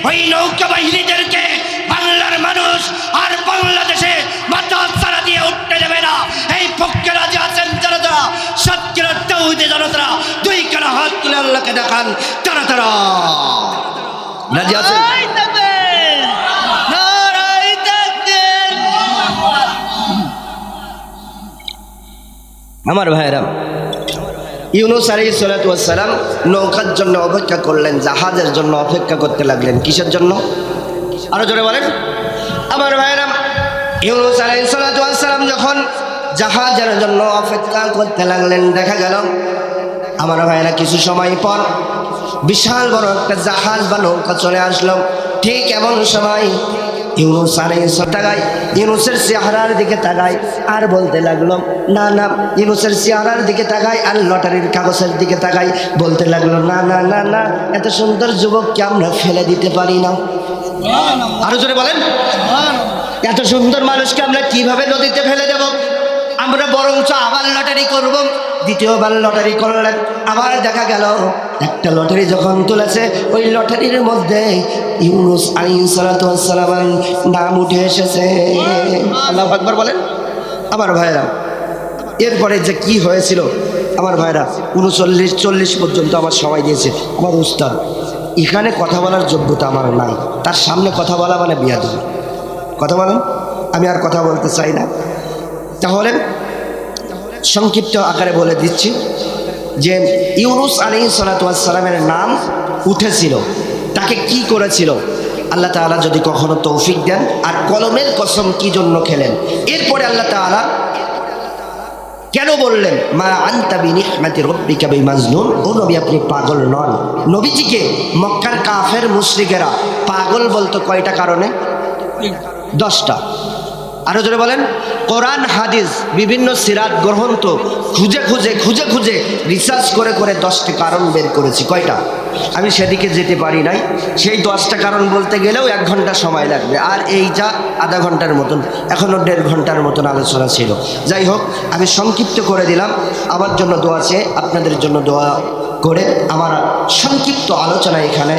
ওই নৌকা বাহিনীদেরকে বাংলার মানুষ আর বাংলাদেশে মাথা ছাড়া দিয়ে উঠতে দেবে না। এই পক্ষে রাজি আছেন যারা যারা, সত্যিরা তাওহীদে জনতারা, 2 কানা হাত তুলে আল্লাহকে দেখান, তারা তারা রাজি আছেন? আমার ভাইয়েরা, ইউনূস আলাইহিস সালাতু ওয়াস সালাম নৌকার জন্য অপেক্ষা করলেন, জাহাজের জন্য অপেক্ষা করতে লাগলেন। কিসের জন্য? আরো জোরে বলেন। আমার ভাইয়েরা, ইউনূস আলাইহিস সালাতু ওয়াস সালাম যখন জাহাজের জন্য অপেক্ষা করতে লাগলেন, দেখা গেল আমার ভাইয়েরা কিছু সময় পর বিশাল বড় একটা জাহাজ বা নৌকা চলে আসলো। ঠিক এমন সময় ইউনূস আলাইহিস তাকায়, ইউনূসের চেহারার দিকে তাকায় আর বলতে লাগলো, না না, ইউনূসের চেহারার দিকে তাকায় আর লটারির কাগজের দিকে তাকায়, বলতে লাগলো, না না না না, এত সুন্দর যুবককে আমরা ফেলে দিতে পারি না। আরো জোরে বলেন। এত সুন্দর মানুষকে আমরা কিভাবে নদীতে ফেলে দেব? আমরা বরঞ্চ আবার লটারি করব। দ্বিতীয়বার লটারি করলেন, আবার দেখা গেল একটা লটারি যখন তুলেছে, ওই লটারির মধ্যে ইউনূস আলাইহিস সালাতু ওয়াস সালামের নাম উঠে এসেছে। আল্লাহু আকবার বলেন। আমার ভাইরা, এরপরে যে কি হয়েছিল আমার ভাইরা, 39-40 পর্যন্ত আমার সময় দিয়েছে আমার উস্তাদ। এখানে কথা বলার যোগ্যতা আমার নাই, তার সামনে কথা বলা মানে বিয়াদবি। কথা বলেন, আমি আর কথা বলতে চাই না। তাহলে সংক্ষিপ্ত আকারে বলে দিচ্ছি যে ইউনূস আলাইহিস সালাতু ওয়াস সালামের নাম উঠেছিল, তাকে কি করেছিল আল্লাহ তাআলা যদি কখনো তৌফিক দেন, আর কলমের কসম কি জন্য খেলেন। এরপরে আল্লাহ তাআলা কেন বললেন মা আনতা বিনিহমাতি রাব্বিকা বিমাজনুন, ও নবী আপনি পাগল নন। নবীজিকে মক্কার কাফের মুশরিকেরা পাগল বলতো কয়টা কারণে? 10টা। আরো জোরে বলেন। কোরআন হাদিস বিভিন্ন সিরাত গ্রন্থ খুঁজে খুঁজে খুঁজে খুঁজে রিসার্চ করে করে 10টি কারণ বের করেছি। কয়টা? আমি সেদিকে যেতে পারি নাই। সেই 10টা কারণ বলতে গেলেও 1 ঘন্টা সময় লাগবে, আর এই যা আধা ঘন্টার মতন, এখনও 1.5 ঘন্টার মতন আলোচনা ছিল। যাই হোক, আমি সংক্ষিপ্ত করে দিলাম। আমার জন্য দোয়া চেয়ে আপনাদের জন্য দোয়া করে আমার সংক্ষিপ্ত আলোচনা এখানে